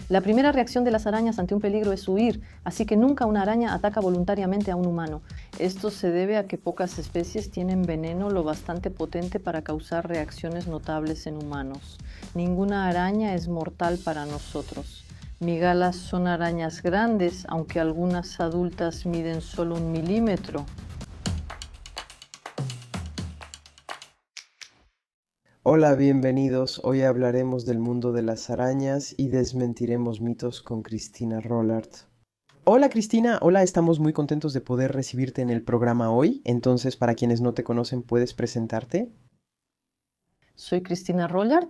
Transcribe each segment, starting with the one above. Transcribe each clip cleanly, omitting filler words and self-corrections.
La primera reacción de las arañas ante un peligro es huir, así que nunca una araña ataca voluntariamente a un humano. Esto se debe a que pocas especies tienen veneno lo bastante potente para causar reacciones notables en humanos. Ninguna araña es mortal para nosotros. Migalas son arañas grandes, aunque algunas adultas miden solo 1 milímetro. Hola, bienvenidos. Hoy hablaremos del mundo de las arañas y desmentiremos mitos con Cristina Rollard. Hola Cristina, hola, estamos muy contentos de poder recibirte en el programa hoy. Entonces, para quienes no te conocen, ¿puedes presentarte? Soy Cristina Rollard.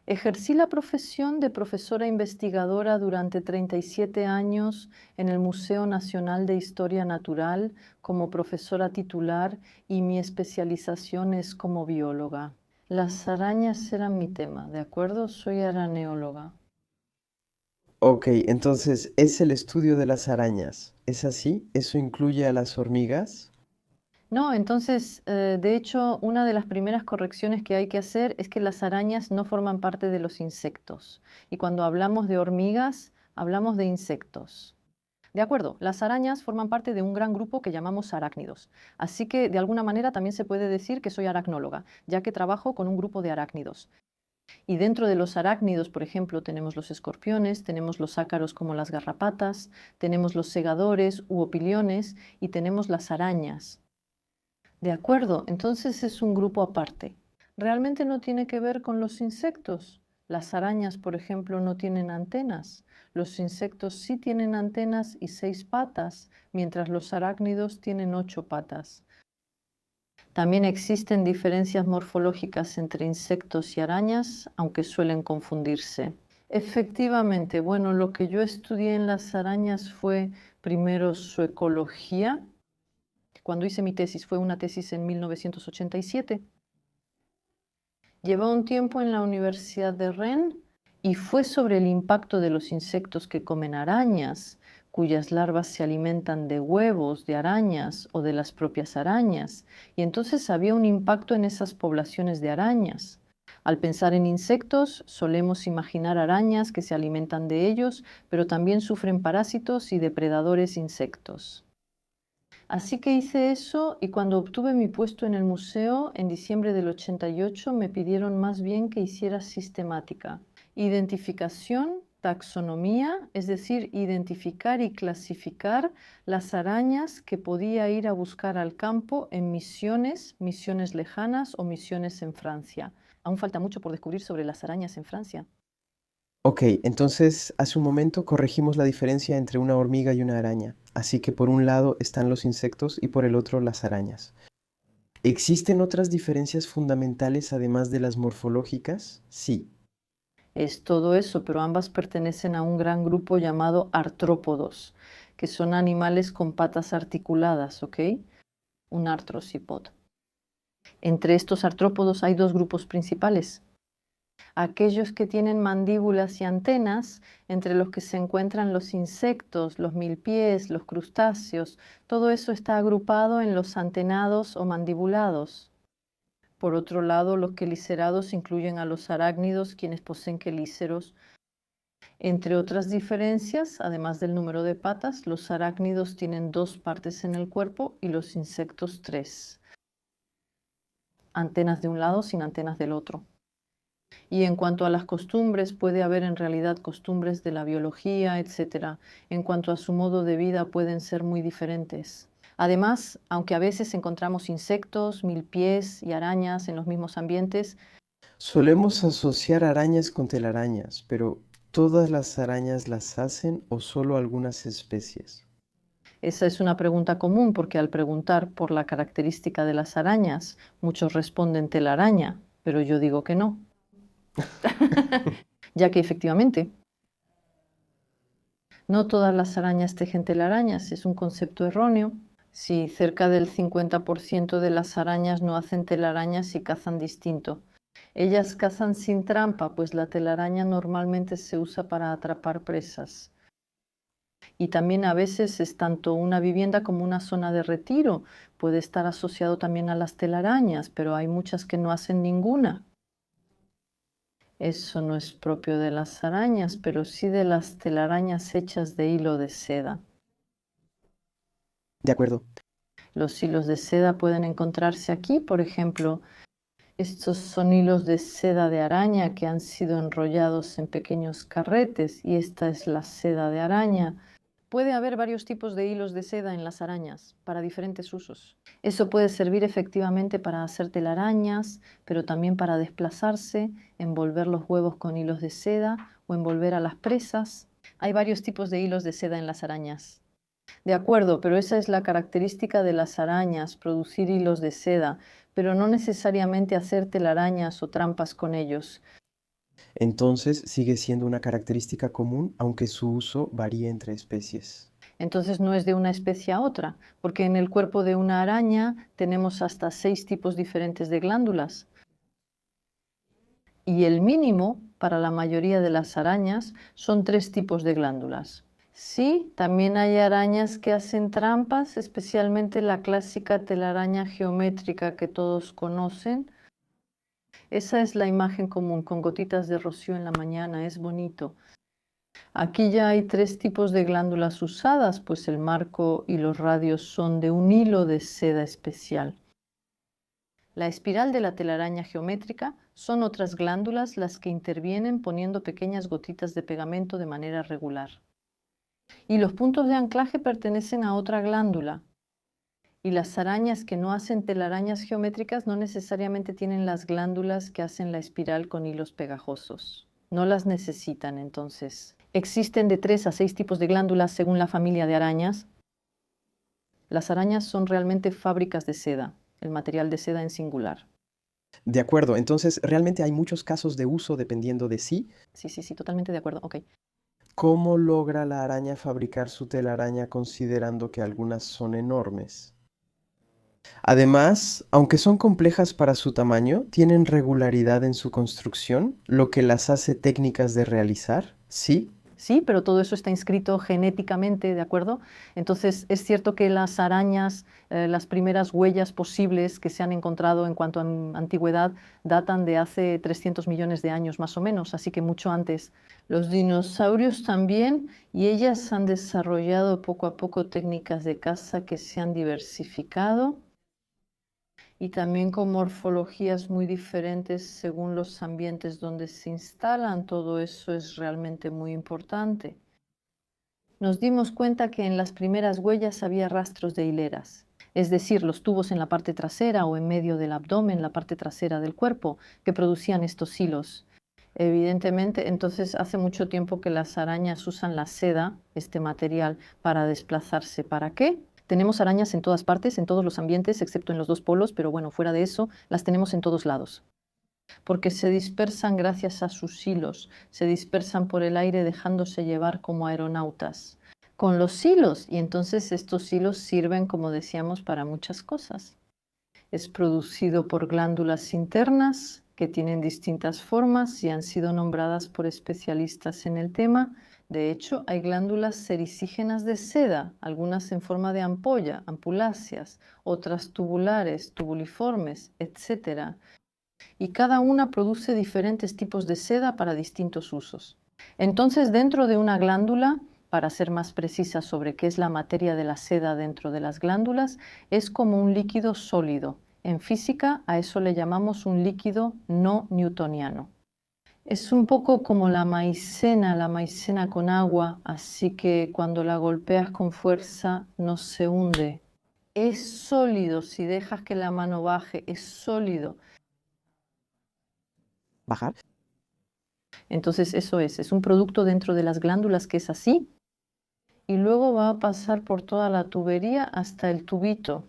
Ejercí la profesión de profesora investigadora durante 37 años en el Museo Nacional de Historia Natural como profesora titular y mi especialización es como bióloga. Las arañas eran mi tema, ¿de acuerdo? Soy araneóloga. Ok, entonces es el estudio de las arañas. ¿Es así? ¿Eso incluye a las hormigas? No, entonces, de hecho, una de las primeras correcciones que hay que hacer es que las arañas no forman parte de los insectos. Y cuando hablamos de hormigas, hablamos de insectos. De acuerdo, las arañas forman parte de un gran grupo que llamamos arácnidos. Así que, de alguna manera, también se puede decir que soy aracnóloga, ya que trabajo con un grupo de arácnidos. Y dentro de los arácnidos, por ejemplo, tenemos los escorpiones, tenemos los ácaros como las garrapatas, tenemos los segadores u opiliones y tenemos las arañas. De acuerdo, entonces es un grupo aparte. Realmente no tiene que ver con los insectos. Las arañas, por ejemplo, no tienen antenas. Los insectos sí tienen antenas y 6 patas, mientras los arácnidos tienen 8 patas. También existen diferencias morfológicas entre insectos y arañas, aunque suelen confundirse. Efectivamente, bueno, lo que yo estudié en las arañas fue primero su ecología. Cuando hice mi tesis, fue una tesis en 1987. Llevé un tiempo en la Universidad de Rennes y fue sobre el impacto de los insectos que comen arañas, cuyas larvas se alimentan de huevos de arañas o de las propias arañas. Y entonces había un impacto en esas poblaciones de arañas. Al pensar en insectos, solemos imaginar arañas que se alimentan de ellos, pero también sufren parásitos y depredadores insectos. Así que hice eso y cuando obtuve mi puesto en el museo en diciembre del 88 me pidieron más bien que hiciera sistemática. Identificación, taxonomía, es decir, identificar y clasificar las arañas que podía ir a buscar al campo en misiones, misiones lejanas o misiones en Francia. Aún falta mucho por descubrir sobre las arañas en Francia. Ok, entonces hace un momento corregimos la diferencia entre una hormiga y una araña. Así que por un lado están los insectos y por el otro las arañas. ¿Existen otras diferencias fundamentales además de las morfológicas? Sí. Es todo eso, pero ambas pertenecen a un gran grupo llamado artrópodos, que son animales con patas articuladas, ¿ok? Un artrópode. Entre estos artrópodos hay dos grupos principales. Aquellos que tienen mandíbulas y antenas, entre los que se encuentran los insectos, los milpiés, los crustáceos, todo eso está agrupado en los antenados o mandibulados. Por otro lado, los quelicerados incluyen a los arácnidos, quienes poseen quelíceros. Entre otras diferencias, además del número de patas, los arácnidos tienen 2 partes en el cuerpo y los insectos 3. Antenas de un lado sin antenas del otro. Y en cuanto a las costumbres, puede haber en realidad costumbres de la biología, etc. En cuanto a su modo de vida, pueden ser muy diferentes. Además, aunque a veces encontramos insectos, milpiés y arañas en los mismos ambientes, Solemos asociar arañas con telarañas, pero ¿todas las arañas las hacen o solo algunas especies? esa es una pregunta común porque al preguntar por la característica de las arañas, muchos responden telaraña, pero yo digo que no, ya que efectivamente no todas las arañas tejen telarañas, es un concepto erróneo. Si cerca del 50% de las arañas no hacen telarañas y cazan distinto. Ellas cazan sin trampa, pues la telaraña normalmente se usa para atrapar presas. Y también a veces es tanto una vivienda como una zona de retiro. Puede estar asociado también a las telarañas, pero hay muchas que no hacen ninguna. Eso no es propio de las arañas, pero sí de las telarañas hechas de hilo de seda. De acuerdo. Los hilos de seda pueden encontrarse aquí, por ejemplo, estos son hilos de seda de araña que han sido enrollados en pequeños carretes y esta es la seda de araña. Puede haber varios tipos de hilos de seda en las arañas para diferentes usos. Eso puede servir efectivamente para hacer telarañas, pero también para desplazarse, envolver los huevos con hilos de seda o envolver a las presas. Hay varios tipos de hilos de seda en las arañas. De acuerdo, pero esa es la característica de las arañas, producir hilos de seda, pero no necesariamente hacer telarañas o trampas con ellos. Entonces sigue siendo una característica común, aunque su uso varíe entre especies. Entonces no es de una especie a otra, porque en el cuerpo de una araña tenemos hasta 6 tipos diferentes de glándulas. Y el mínimo para la mayoría de las arañas son 3 tipos de glándulas. Sí, también hay arañas que hacen trampas, especialmente la clásica telaraña geométrica que todos conocen. Esa es la imagen común, con gotitas de rocío en la mañana, es bonito. Aquí ya hay 3 tipos de glándulas usadas, pues el marco y los radios son de un hilo de seda especial. La espiral de la telaraña geométrica son otras glándulas las que intervienen poniendo pequeñas gotitas de pegamento de manera regular. Y los puntos de anclaje pertenecen a otra glándula. Y las arañas que no hacen telarañas geométricas no necesariamente tienen las glándulas que hacen la espiral con hilos pegajosos. No las necesitan entonces. Existen de 3 a 6 tipos de glándulas según la familia de arañas. Las arañas son realmente fábricas de seda, el material de seda en singular. De acuerdo, entonces realmente hay muchos casos de uso dependiendo de sí. Sí, totalmente de acuerdo. Ok. ¿Cómo logra la araña fabricar su telaraña considerando que algunas son enormes? Además, aunque son complejas para su tamaño, tienen regularidad en su construcción, lo que las hace técnicas de realizar, ¿sí? Sí, pero todo eso está inscrito genéticamente, ¿de acuerdo? Entonces, es cierto que las arañas, las primeras huellas posibles que se han encontrado en cuanto a antigüedad, datan de hace 300 millones de años más o menos, así que mucho antes. Los dinosaurios también, y ellas han desarrollado poco a poco técnicas de caza que se han diversificado y también con morfologías muy diferentes según los ambientes donde se instalan. Todo eso es realmente muy importante. Nos dimos cuenta que en las primeras huellas había rastros de hileras, es decir, los tubos en la parte trasera o en medio del abdomen, la parte trasera del cuerpo, que producían estos hilos. Evidentemente, entonces hace mucho tiempo que las arañas usan la seda, este material, para desplazarse. ¿Para qué? Tenemos arañas en todas partes, en todos los ambientes, excepto en los 2 polos, pero bueno, fuera de eso, las tenemos en todos lados. Porque se dispersan gracias a sus hilos, se dispersan por el aire dejándose llevar como aeronautas con los hilos, y entonces estos hilos sirven, como decíamos, para muchas cosas. Es producido por glándulas internas que tienen distintas formas y han sido nombradas por especialistas en el tema. De hecho, hay glándulas sericígenas de seda, algunas en forma de ampolla, ampuláceas, otras tubulares, tubuliformes, etc. Y cada una produce diferentes tipos de seda para distintos usos. Entonces, dentro de una glándula, para ser más precisa sobre qué es la materia de la seda dentro de las glándulas, es como un líquido sólido. En física a eso le llamamos un líquido no newtoniano. Es un poco como la maicena con agua, así que cuando la golpeas con fuerza no se hunde. Es sólido si dejas que la mano baje, es sólido. ¿Bajar? Entonces eso es un producto dentro de las glándulas que es así y luego va a pasar por toda la tubería hasta el tubito.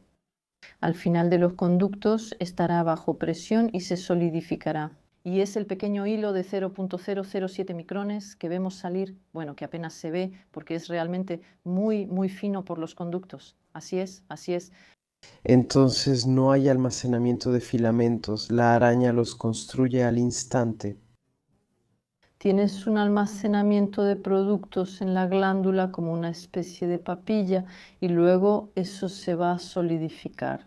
Al final de los conductos estará bajo presión y se solidificará. Y es el pequeño hilo de 0.007 micrones que vemos salir, bueno, que apenas se ve porque es realmente muy, muy fino por los conductos. Así es, así es. Entonces no hay almacenamiento de filamentos, la araña los construye al instante. Tienes un almacenamiento de productos en la glándula como una especie de papilla y luego eso se va a solidificar.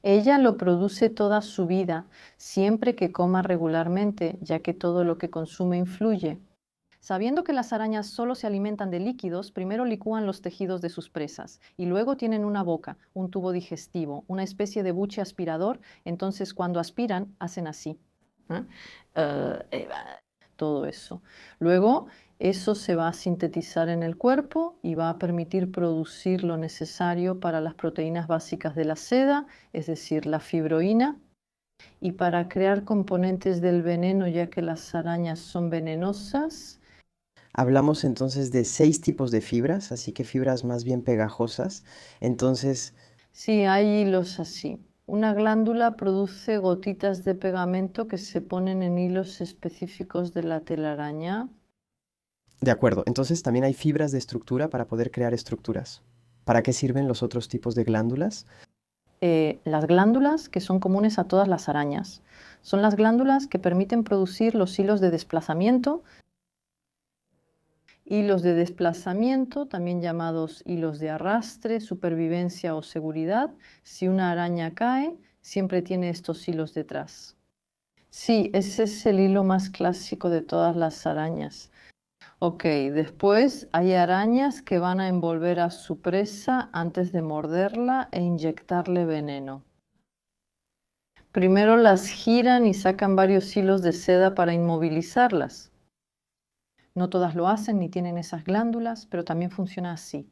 Ella lo produce toda su vida, siempre que coma regularmente, ya que todo lo que consume influye. Sabiendo que las arañas solo se alimentan de líquidos, primero licúan los tejidos de sus presas y luego tienen una boca, un tubo digestivo, una especie de buche aspirador, entonces cuando aspiran hacen así. ¿eh? Eh, Todo eso. Luego eso se va a sintetizar en el cuerpo y va a permitir producir lo necesario para las proteínas básicas de la seda, es decir, la fibroína, y para crear componentes del veneno, ya que las arañas son venenosas. Hablamos entonces de 6 tipos de fibras, así que fibras más bien pegajosas. Entonces, Sí, hay hilos así. Una glándula produce gotitas de pegamento que se ponen en hilos específicos de la telaraña. de acuerdo, entonces también hay fibras de estructura para poder crear estructuras. ¿Para qué sirven los otros tipos de glándulas? Las glándulas, que son comunes a todas las arañas, son las glándulas que permiten producir los hilos de desplazamiento. Hilos de desplazamiento, también llamados hilos de arrastre, supervivencia o seguridad. Si una araña cae, siempre tiene estos hilos detrás. Sí, ese es el hilo más clásico de todas las arañas. Ok, después hay arañas que van a envolver a su presa antes de morderla e inyectarle veneno. Primero las giran y sacan varios hilos de seda para inmovilizarlas. No todas lo hacen ni tienen esas glándulas, pero también funciona así.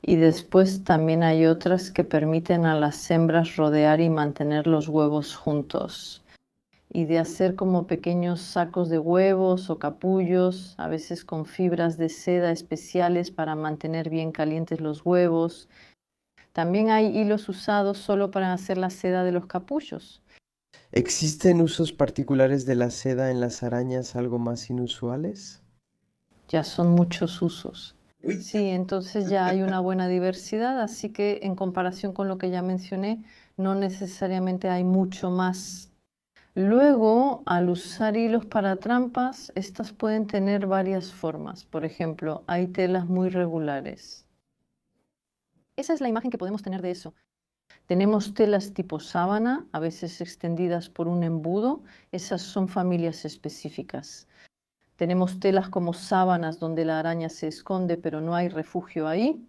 Y después también hay otras que permiten a las hembras rodear y mantener los huevos juntos. Y de hacer como pequeños sacos de huevos o capullos, a veces con fibras de seda especiales para mantener bien calientes los huevos. También hay hilos usados solo para hacer la seda de los capullos. ¿Existen usos particulares de la seda en las arañas algo más inusuales? Ya son muchos usos. Uy. Sí, entonces ya hay una buena diversidad, así que en comparación con lo que ya mencioné, no necesariamente hay mucho más. Luego, al usar hilos para trampas, estas pueden tener varias formas. Por ejemplo, hay telas muy regulares. Esa es la imagen que podemos tener de eso. Tenemos telas tipo sábana, a veces extendidas por un embudo. Esas son familias específicas. Tenemos telas como sábanas donde la araña se esconde, pero no hay refugio ahí.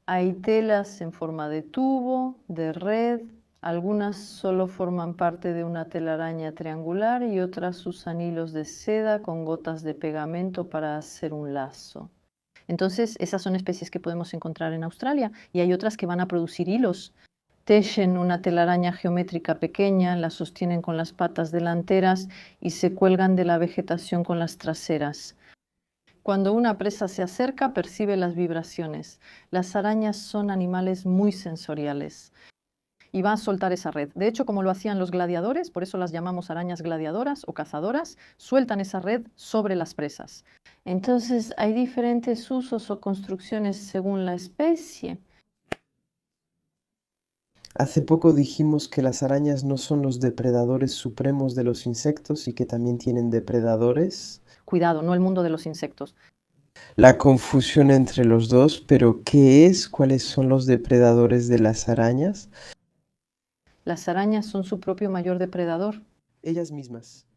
Hay telas en forma de tubo, de red. Algunas solo forman parte de una telaraña triangular y otras usan hilos de seda con gotas de pegamento para hacer un lazo. Entonces, esas son especies que podemos encontrar en Australia y hay otras que van a producir hilos. Tejen una telaraña geométrica pequeña, la sostienen con las patas delanteras y se cuelgan de la vegetación con las traseras. Cuando una presa se acerca, percibe las vibraciones. Las arañas son animales muy sensoriales y va a soltar esa red. De hecho, como lo hacían los gladiadores, por eso las llamamos arañas gladiadoras o cazadoras, sueltan esa red sobre las presas. Entonces, hay diferentes usos o construcciones según la especie. Hace poco dijimos que las arañas no son los depredadores supremos de los insectos y que también tienen depredadores. Cuidado, no el mundo de los insectos. La confusión entre los dos, pero ¿qué es? ¿Cuáles son los depredadores de las arañas? Las arañas son su propio mayor depredador. Ellas mismas.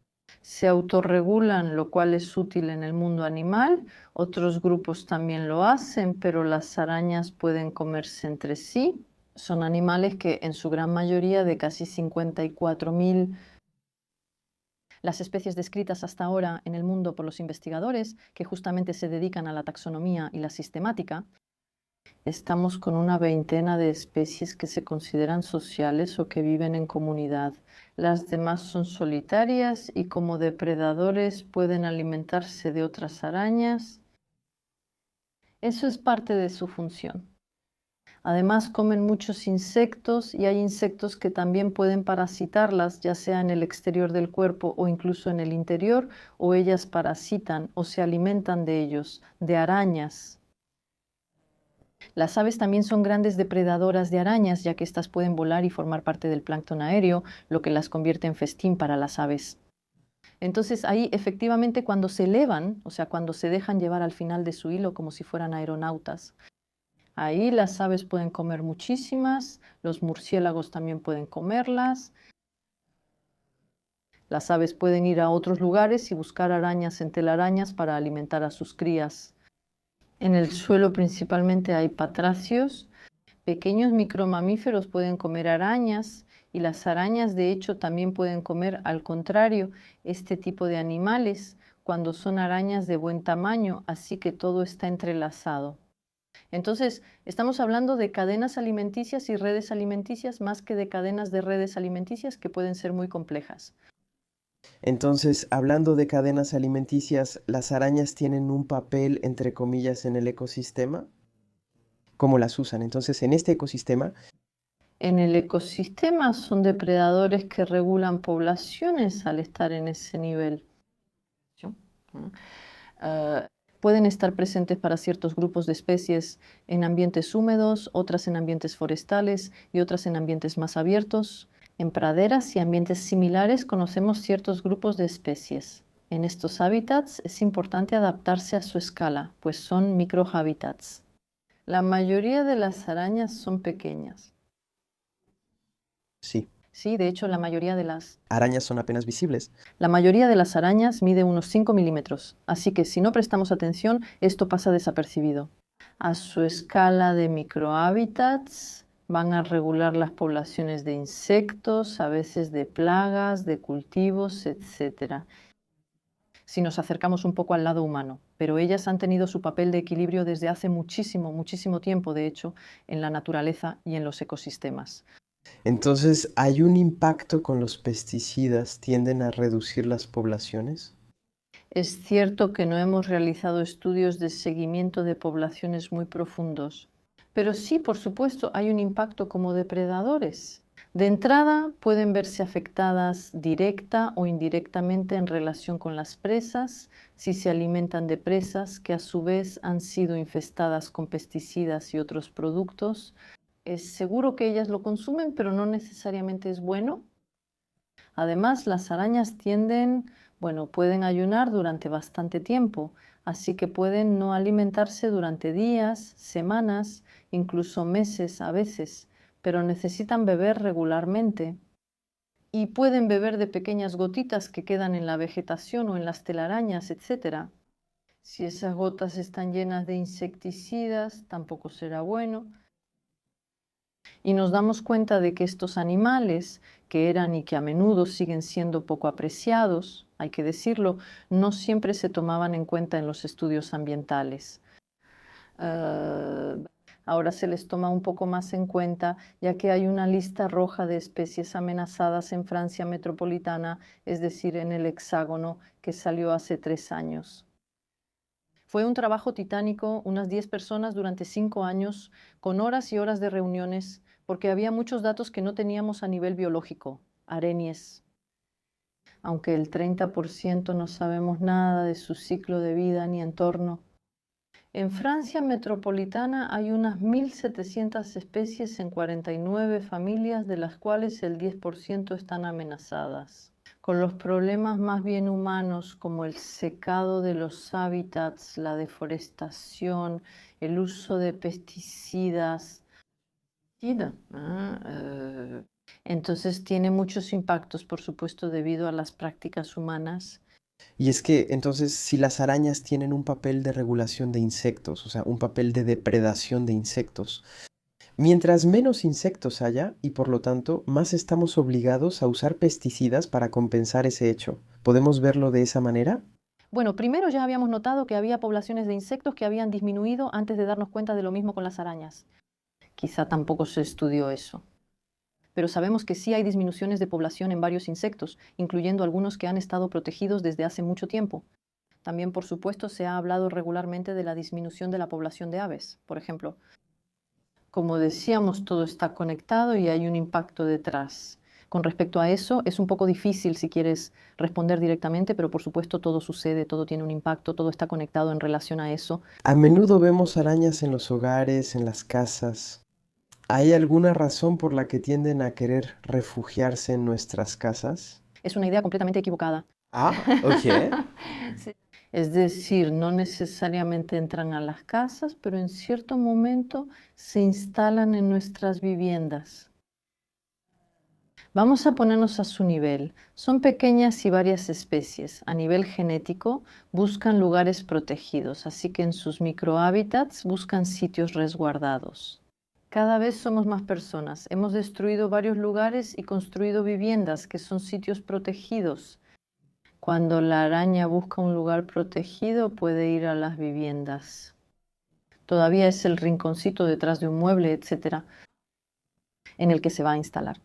Se autorregulan, lo cual es útil en el mundo animal. Otros grupos también lo hacen, pero las arañas pueden comerse entre sí. Son animales que en su gran mayoría, de casi 54.000, las especies descritas hasta ahora en el mundo por los investigadores, que justamente se dedican a la taxonomía y la sistemática, estamos con una veintena de especies que se consideran sociales o que viven en comunidad. Las demás son solitarias y como depredadores pueden alimentarse de otras arañas. Eso es parte de su función. Además comen muchos insectos y hay insectos que también pueden parasitarlas, ya sea en el exterior del cuerpo o incluso en el interior, o ellas parasitan o se alimentan de ellos, de arañas. Las aves también son grandes depredadoras de arañas, ya que éstas pueden volar y formar parte del plancton aéreo, lo que las convierte en festín para las aves. Entonces ahí efectivamente cuando se elevan, o sea, cuando se dejan llevar al final de su hilo como si fueran aeronautas, Ahí las aves pueden comer muchísimas, los murciélagos también pueden comerlas. Las aves pueden ir a otros lugares y buscar arañas en telarañas para alimentar a sus crías. En el suelo principalmente hay patracios. Pequeños micromamíferos pueden comer arañas y las arañas de hecho también pueden comer, al contrario, este tipo de animales cuando son arañas de buen tamaño, así que todo está entrelazado. Entonces, estamos hablando de cadenas alimenticias y redes alimenticias más que de cadenas de redes alimenticias que pueden ser muy complejas. Entonces, hablando de cadenas alimenticias, ¿las arañas tienen un papel, entre comillas, en el ecosistema? ¿Cómo las usan? Entonces, en este ecosistema, En el ecosistema son depredadores que regulan poblaciones al estar en ese nivel. Pueden estar presentes para ciertos grupos de especies en ambientes húmedos, otras en ambientes forestales y otras en ambientes más abiertos. En praderas y ambientes similares conocemos ciertos grupos de especies. En estos hábitats es importante adaptarse a su escala, pues son microhábitats. La mayoría de las arañas son pequeñas. sí, Sí, de hecho, la mayoría de las arañas mide unos 5 milímetros, así que si no prestamos atención, esto pasa desapercibido. A su escala de microhábitats van a regular las poblaciones de insectos, a veces de plagas, de cultivos, etc. Si nos acercamos un poco al lado humano, pero ellas han tenido su papel de equilibrio desde hace muchísimo, muchísimo tiempo, de hecho, en la naturaleza y en los ecosistemas. Entonces, ¿hay un impacto con los pesticidas? ¿Tienden a reducir las poblaciones? Es cierto que no hemos realizado estudios de seguimiento de poblaciones muy profundos, pero sí, por supuesto, hay un impacto como depredadores. De entrada, pueden verse afectadas directa o indirectamente en relación con las presas, si se alimentan de presas que a su vez han sido infestadas con pesticidas y otros productos. Es seguro que ellas lo consumen, pero no necesariamente es bueno. Además, las arañas pueden ayunar durante bastante tiempo, así que pueden no alimentarse durante días, semanas, incluso meses a veces, pero necesitan beber regularmente. Y pueden beber de pequeñas gotitas que quedan en la vegetación o en las telarañas, etc. Si esas gotas están llenas de insecticidas, tampoco será bueno. Y nos damos cuenta de que estos animales, que eran y que a menudo siguen siendo poco apreciados, hay que decirlo, no siempre se tomaban en cuenta en los estudios ambientales. Ahora se les toma un poco más en cuenta, ya que hay una lista roja de especies amenazadas en Francia metropolitana, es decir, en el Hexágono, que salió hace 3 años. Fue un trabajo titánico, unas 10 personas durante 5 años, con horas y horas de reuniones, porque había muchos datos que no teníamos a nivel biológico, aréneas. Aunque el 30% no sabemos nada de su ciclo de vida ni entorno. En Francia metropolitana hay unas 1.700 especies en 49 familias, de las cuales el 10% están amenazadas. Con los problemas más bien humanos como el secado de los hábitats, la deforestación, el uso de pesticidas. Entonces tiene muchos impactos, por supuesto, debido a las prácticas humanas. Y es que entonces si las arañas tienen un papel de regulación de insectos, o sea, un papel de depredación de insectos, mientras menos insectos haya y por lo tanto más estamos obligados a usar pesticidas para compensar ese hecho. ¿Podemos verlo de esa manera? Bueno, primero ya habíamos notado que había poblaciones de insectos que habían disminuido antes de darnos cuenta de lo mismo con las arañas. Quizá tampoco se estudió eso. Pero sabemos que sí hay disminuciones de población en varios insectos, incluyendo algunos que han estado protegidos desde hace mucho tiempo. También, por supuesto, se ha hablado regularmente de la disminución de la población de aves, por ejemplo. Como decíamos, todo está conectado y hay un impacto detrás. Con respecto a eso, es un poco difícil si quieres responder directamente, pero por supuesto todo sucede, todo tiene un impacto, todo está conectado en relación a eso. A menudo vemos arañas en los hogares, en las casas. ¿Hay alguna razón por la que tienden a querer refugiarse en nuestras casas? Es una idea completamente equivocada. Ah, ok. Sí. Es decir, no necesariamente entran a las casas, pero en cierto momento se instalan en nuestras viviendas. Vamos a ponernos a su nivel. Son pequeñas y varias especies. A nivel genético, buscan lugares protegidos, así que en sus microhábitats buscan sitios resguardados. Cada vez somos más personas. Hemos destruido varios lugares y construido viviendas que son sitios protegidos. Cuando la araña busca un lugar protegido, puede ir a las viviendas. Todavía es el rinconcito detrás de un mueble, etcétera, en el que se va a instalar.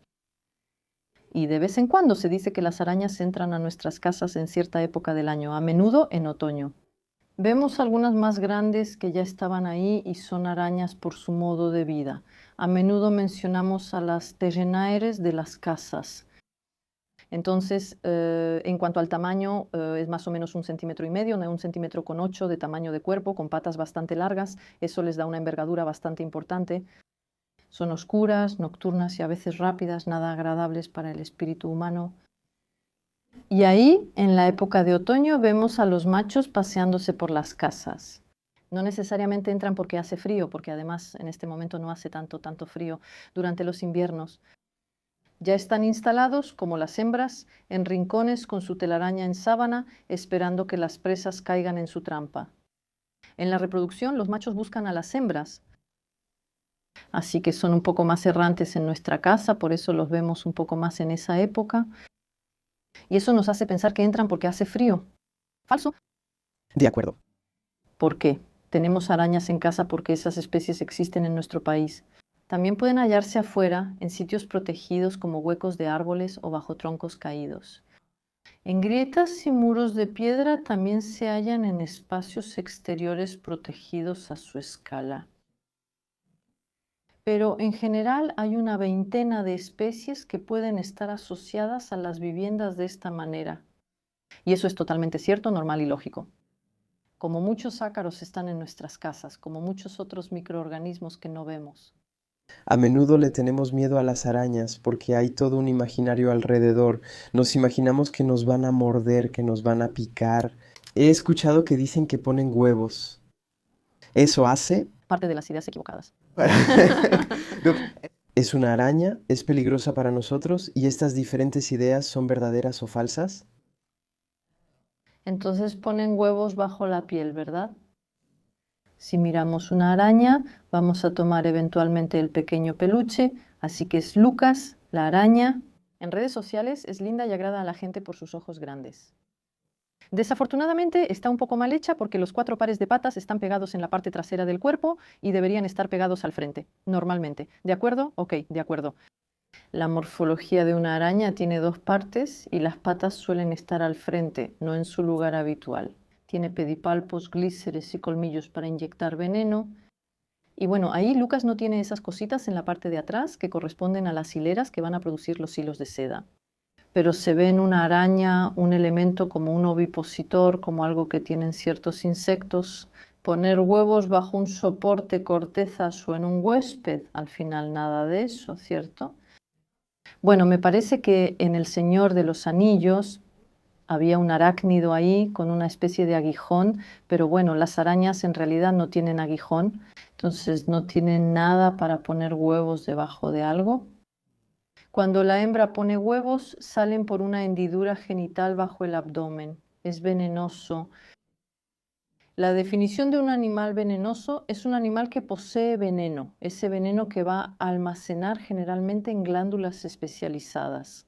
Y de vez en cuando se dice que las arañas entran a nuestras casas en cierta época del año, a menudo en otoño. Vemos algunas más grandes que ya estaban ahí y son arañas por su modo de vida. A menudo mencionamos a las tegenaires de las casas. Entonces, en cuanto al tamaño, es más o menos 1,5 centímetros, 1,8 centímetros de tamaño de cuerpo, con patas bastante largas. Eso les da una envergadura bastante importante. Son oscuras, nocturnas y a veces rápidas, nada agradables para el espíritu humano. Y ahí, en la época de otoño, vemos a los machos paseándose por las casas. No necesariamente entran porque hace frío, porque además en este momento no hace tanto frío durante los inviernos. Ya están instalados, como las hembras, en rincones con su telaraña en sábana, esperando que las presas caigan en su trampa. En la reproducción, los machos buscan a las hembras, así que son un poco más errantes en nuestra casa, por eso los vemos un poco más en esa época. Y eso nos hace pensar que entran porque hace frío. Falso. De acuerdo. ¿Por qué? Tenemos arañas en casa porque esas especies existen en nuestro país. También pueden hallarse afuera, en sitios protegidos como huecos de árboles o bajo troncos caídos. En grietas y muros de piedra también se hallan en espacios exteriores protegidos a su escala. Pero en general hay una veintena de especies que pueden estar asociadas a las viviendas de esta manera. Y eso es totalmente cierto, normal y lógico. Como muchos ácaros están en nuestras casas, como muchos otros microorganismos que no vemos. A menudo le tenemos miedo a las arañas porque hay todo un imaginario alrededor. Nos imaginamos que nos van a morder, que nos van a picar. He escuchado que dicen que ponen huevos. ¿Eso hace? Parte de las ideas equivocadas. No, ¿es una araña? ¿Es peligrosa para nosotros? ¿Y estas diferentes ideas son verdaderas o falsas? Entonces ponen huevos bajo la piel, ¿verdad? Si miramos una araña, vamos a tomar eventualmente el pequeño peluche, así que es Lucas, la araña. En redes sociales es linda y agrada a la gente por sus ojos grandes. Desafortunadamente está un poco mal hecha porque los 4 pares de patas están pegados en la parte trasera del cuerpo y deberían estar pegados al frente, normalmente. ¿De acuerdo? Ok, de acuerdo. La morfología de una araña tiene 2 partes y las patas suelen estar al frente, no en su lugar habitual. Tiene pedipalpos, glíceres y colmillos para inyectar veneno. Y bueno, ahí Lucas no tiene esas cositas en la parte de atrás que corresponden a las hileras que van a producir los hilos de seda. Pero se ve en una araña un elemento como un ovipositor, como algo que tienen ciertos insectos. Poner huevos bajo un soporte, cortezas o en un huésped, al final nada de eso, ¿cierto? Bueno, me parece que en El Señor de los Anillos había un arácnido ahí con una especie de aguijón, pero bueno, las arañas en realidad no tienen aguijón, entonces no tienen nada para poner huevos debajo de algo. Cuando la hembra pone huevos, salen por una hendidura genital bajo el abdomen. Es venenoso. La definición de un animal venenoso es un animal que posee veneno, ese veneno que va a almacenar generalmente en glándulas especializadas.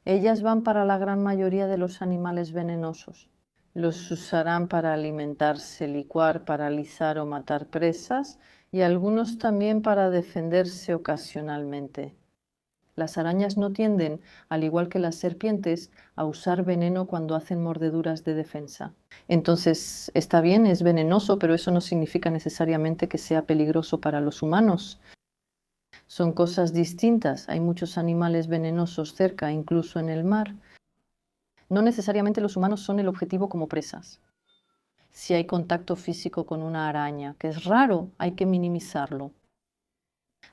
Ellas van para la gran mayoría de los animales venenosos. Los usarán para alimentarse, licuar, paralizar o matar presas y algunos también para defenderse ocasionalmente. Las arañas no tienden, al igual que las serpientes, a usar veneno cuando hacen mordeduras de defensa. Entonces, está bien, es venenoso, pero eso no significa necesariamente que sea peligroso para los humanos. Son cosas distintas. Hay muchos animales venenosos cerca, incluso en el mar. No necesariamente los humanos son el objetivo como presas. Si hay contacto físico con una araña, que es raro, hay que minimizarlo.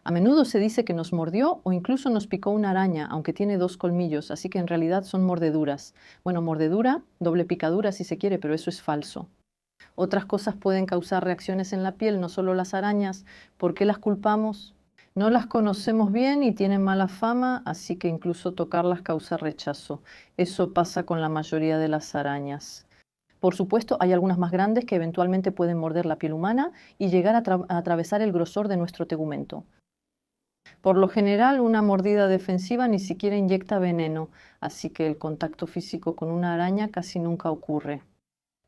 A menudo se dice que nos mordió o incluso nos picó una araña, aunque tiene 2 colmillos, así que en realidad son mordeduras. Bueno, mordedura, doble picadura si se quiere, pero eso es falso. Otras cosas pueden causar reacciones en la piel, no solo las arañas. ¿Por qué las culpamos? No las conocemos bien y tienen mala fama, así que incluso tocarlas causa rechazo. Eso pasa con la mayoría de las arañas. Por supuesto, hay algunas más grandes que eventualmente pueden morder la piel humana y llegar a atravesar el grosor de nuestro tegumento. Por lo general, una mordida defensiva ni siquiera inyecta veneno, así que el contacto físico con una araña casi nunca ocurre.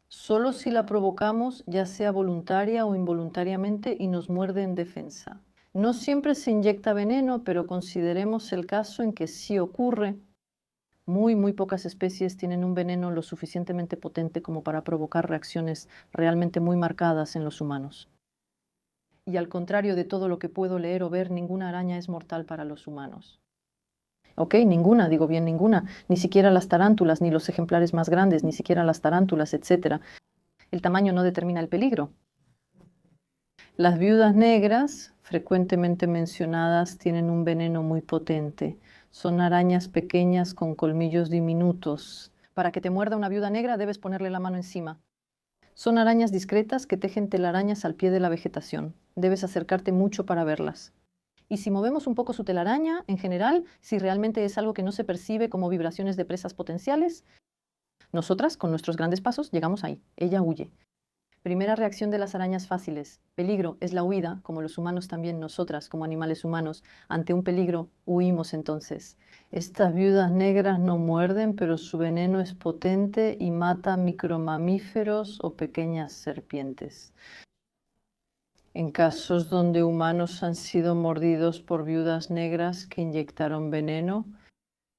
Solo si la provocamos, ya sea voluntaria o involuntariamente, y nos muerde en defensa. No siempre se inyecta veneno, pero consideremos el caso en que sí ocurre. Muy pocas especies tienen un veneno lo suficientemente potente como para provocar reacciones realmente muy marcadas en los humanos. Y al contrario de todo lo que puedo leer o ver, ninguna araña es mortal para los humanos. Ok, ninguna, digo bien ninguna, ni siquiera las tarántulas, ni los ejemplares más grandes, ni siquiera las tarántulas, etc. El tamaño no determina el peligro. Las viudas negras, frecuentemente mencionadas, tienen un veneno muy potente. Son arañas pequeñas con colmillos diminutos. Para que te muerda una viuda negra debes ponerle la mano encima. Son arañas discretas que tejen telarañas al pie de la vegetación. Debes acercarte mucho para verlas. Y si movemos un poco su telaraña, en general, si realmente es algo que no se percibe como vibraciones de presas potenciales, nosotras, con nuestros grandes pasos, llegamos ahí. Ella huye. Primera reacción de las arañas fáciles. Peligro es la huida, como los humanos también, nosotras como animales humanos. Ante un peligro, huimos entonces. Estas viudas negras no muerden, pero su veneno es potente y mata micromamíferos o pequeñas serpientes. En casos donde humanos han sido mordidos por viudas negras que inyectaron veneno,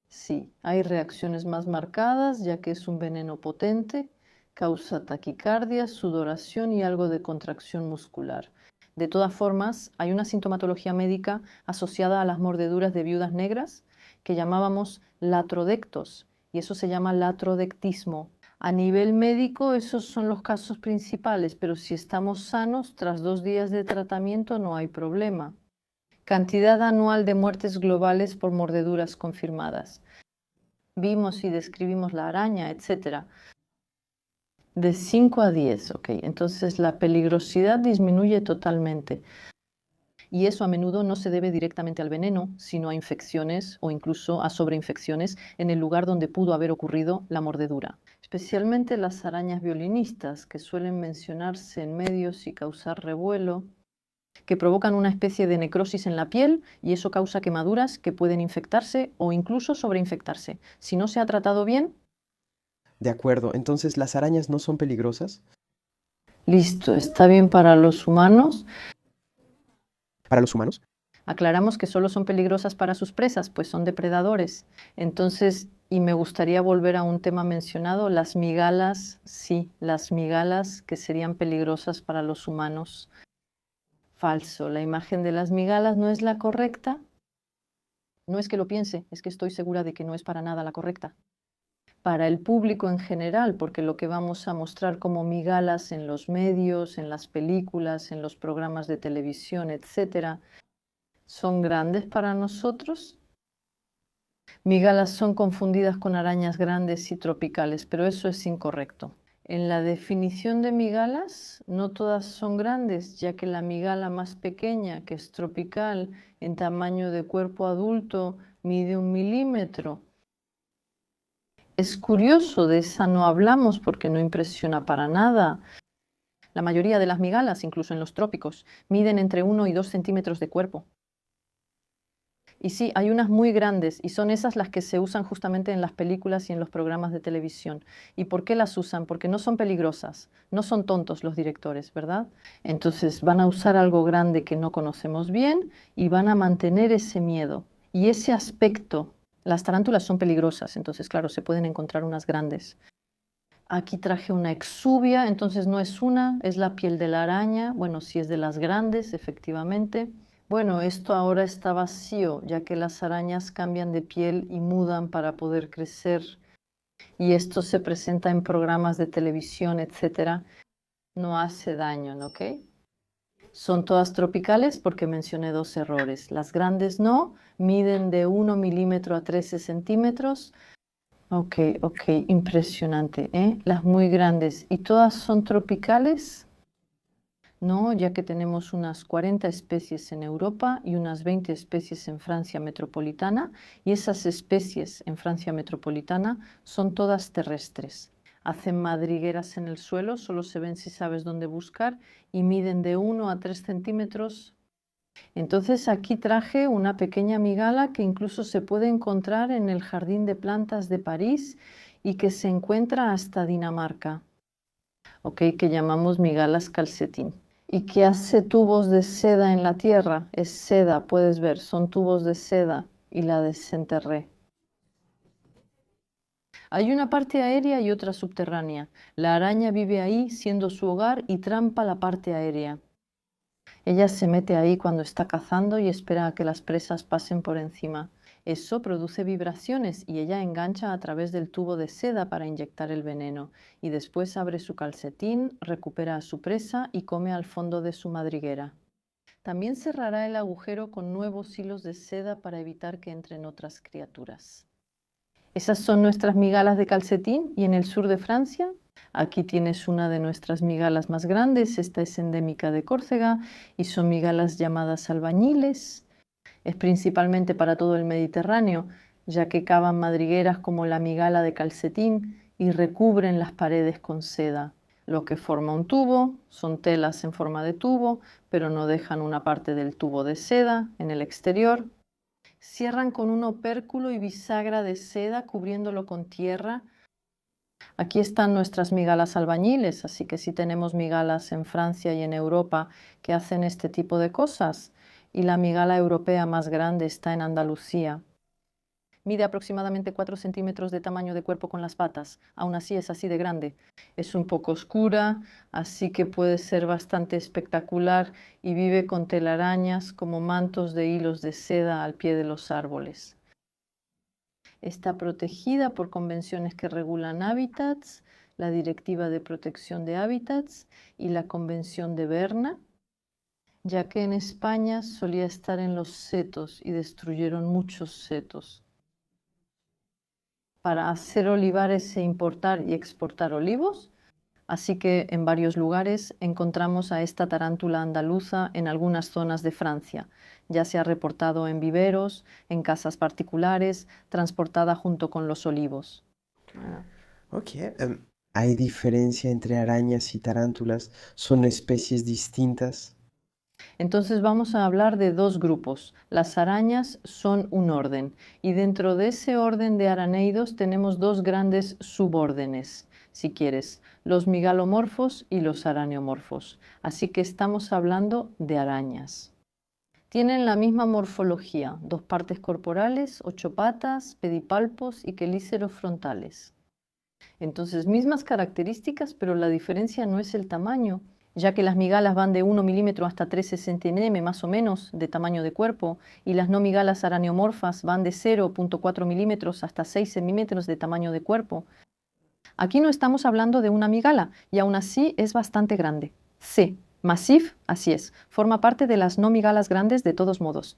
sí, hay reacciones más marcadas, ya que es un veneno potente. Causa taquicardia, sudoración y algo de contracción muscular. De todas formas, hay una sintomatología médica asociada a las mordeduras de viudas negras que llamábamos latrodectos, y eso se llama latrodectismo. A nivel médico, esos son los casos principales, pero si estamos sanos, tras 2 días de tratamiento no hay problema. Cantidad anual de muertes globales por mordeduras confirmadas. Vimos y describimos la araña, etc. De 5 a 10, ok. Entonces la peligrosidad disminuye totalmente. Y eso a menudo no se debe directamente al veneno, sino a infecciones o incluso a sobreinfecciones en el lugar donde pudo haber ocurrido la mordedura. Especialmente las arañas violinistas, que suelen mencionarse en medios y causar revuelo, que provocan una especie de necrosis en la piel y eso causa quemaduras que pueden infectarse o incluso sobreinfectarse. Si no se ha tratado bien. De acuerdo, entonces las arañas no son peligrosas. Listo, está bien para los humanos. ¿Para los humanos? Aclaramos que solo son peligrosas para sus presas, pues son depredadores. Entonces, y me gustaría volver a un tema mencionado, las migalas, sí, las migalas que serían peligrosas para los humanos. Falso, la imagen de las migalas no es la correcta. No es que lo piense, es que estoy segura de que no es para nada la correcta. Para el público en general, porque lo que vamos a mostrar como migalas en los medios, en las películas, en los programas de televisión, etcétera, son grandes para nosotros. Migalas son confundidas con arañas grandes y tropicales, pero eso es incorrecto. En la definición de migalas, no todas son grandes, ya que la migala más pequeña, que es tropical, en tamaño de cuerpo adulto, mide 1 milímetro. Es curioso, de esa no hablamos porque no impresiona para nada. La mayoría de las migalas, incluso en los trópicos, miden entre 1 y 2 centímetros de cuerpo. Y sí, hay unas muy grandes y son esas las que se usan justamente en las películas y en los programas de televisión. ¿Y por qué las usan? Porque no son peligrosas, no son tontos los directores, ¿verdad? Entonces van a usar algo grande que no conocemos bien y van a mantener ese miedo. Y ese aspecto, las tarántulas son peligrosas, entonces claro, se pueden encontrar unas grandes. Aquí traje una exuvia, entonces no es una, es la piel de la araña. Bueno, sí es de las grandes, efectivamente. Bueno, esto ahora está vacío, ya que las arañas cambian de piel y mudan para poder crecer. Y esto se presenta en programas de televisión, etc. No hace daño, ¿ok? Son todas tropicales porque mencioné dos errores. Las grandes no, miden de 1 milímetro a 13 centímetros. Ok, impresionante, ¿eh? Las muy grandes. ¿Y todas son tropicales? No, ya que tenemos unas 40 especies en Europa y unas 20 especies en Francia metropolitana, y esas especies en Francia metropolitana son todas terrestres. Hacen madrigueras en el suelo, solo se ven si sabes dónde buscar, y miden de 1 a 3 centímetros. Entonces aquí traje una pequeña migala que incluso se puede encontrar en el Jardín de Plantas de París y que se encuentra hasta Dinamarca, ¿ok? Que llamamos migalas calcetín. ¿Y que hace tubos de seda en la tierra? Es seda, puedes ver, son tubos de seda y la desenterré. Hay una parte aérea y otra subterránea. La araña vive ahí siendo su hogar y trampa la parte aérea. Ella se mete ahí cuando está cazando y espera a que las presas pasen por encima. Eso produce vibraciones y ella engancha a través del tubo de seda para inyectar el veneno y después abre su calcetín, recupera a su presa y come al fondo de su madriguera. También cerrará el agujero con nuevos hilos de seda para evitar que entren otras criaturas. Esas son nuestras migalas de calcetín y en el sur de Francia, aquí tienes una de nuestras migalas más grandes, esta es endémica de Córcega y son migalas llamadas albañiles. Es principalmente para todo el Mediterráneo, ya que cavan madrigueras como la migala de calcetín y recubren las paredes con seda, lo que forma un tubo. Son telas en forma de tubo, pero no dejan una parte del tubo de seda en el exterior. Cierran con un opérculo y bisagra de seda cubriéndolo con tierra. Aquí están nuestras migalas albañiles, así que sí tenemos migalas en Francia y en Europa que hacen este tipo de cosas. Y la migala europea más grande está en Andalucía. Mide aproximadamente 4 centímetros de tamaño de cuerpo con las patas. Aún así es así de grande. Es un poco oscura, así que puede ser bastante espectacular y vive con telarañas como mantos de hilos de seda al pie de los árboles. Está protegida por convenciones que regulan hábitats, la Directiva de Protección de Hábitats y la Convención de Berna, ya que en España solía estar en los setos y destruyeron muchos setos. Para hacer olivares e importar y exportar olivos, así que en varios lugares encontramos a esta tarántula andaluza en algunas zonas de Francia. Ya se ha reportado en viveros, en casas particulares, transportada junto con los olivos. Ok, ¿hay diferencia entre arañas y tarántulas? ¿Son especies distintas? Entonces vamos a hablar de dos grupos. Las arañas son un orden y dentro de ese orden de arañeidos tenemos dos grandes subórdenes, si quieres, los migalomorfos y los arañomorfos. Así que estamos hablando de arañas. Tienen la misma morfología, dos partes corporales, 8 patas, pedipalpos y quelíceros frontales. Entonces, mismas características, pero la diferencia no es el tamaño, ya que las migalas van de 1 milímetro hasta 13 centímetros más o menos de tamaño de cuerpo, y las no migalas araneomorfas van de 0,4 milímetros hasta 6 centímetros de tamaño de cuerpo. Aquí no estamos hablando de una migala, y aún así es bastante grande. C. Massif, así es, forma parte de las no migalas grandes de todos modos.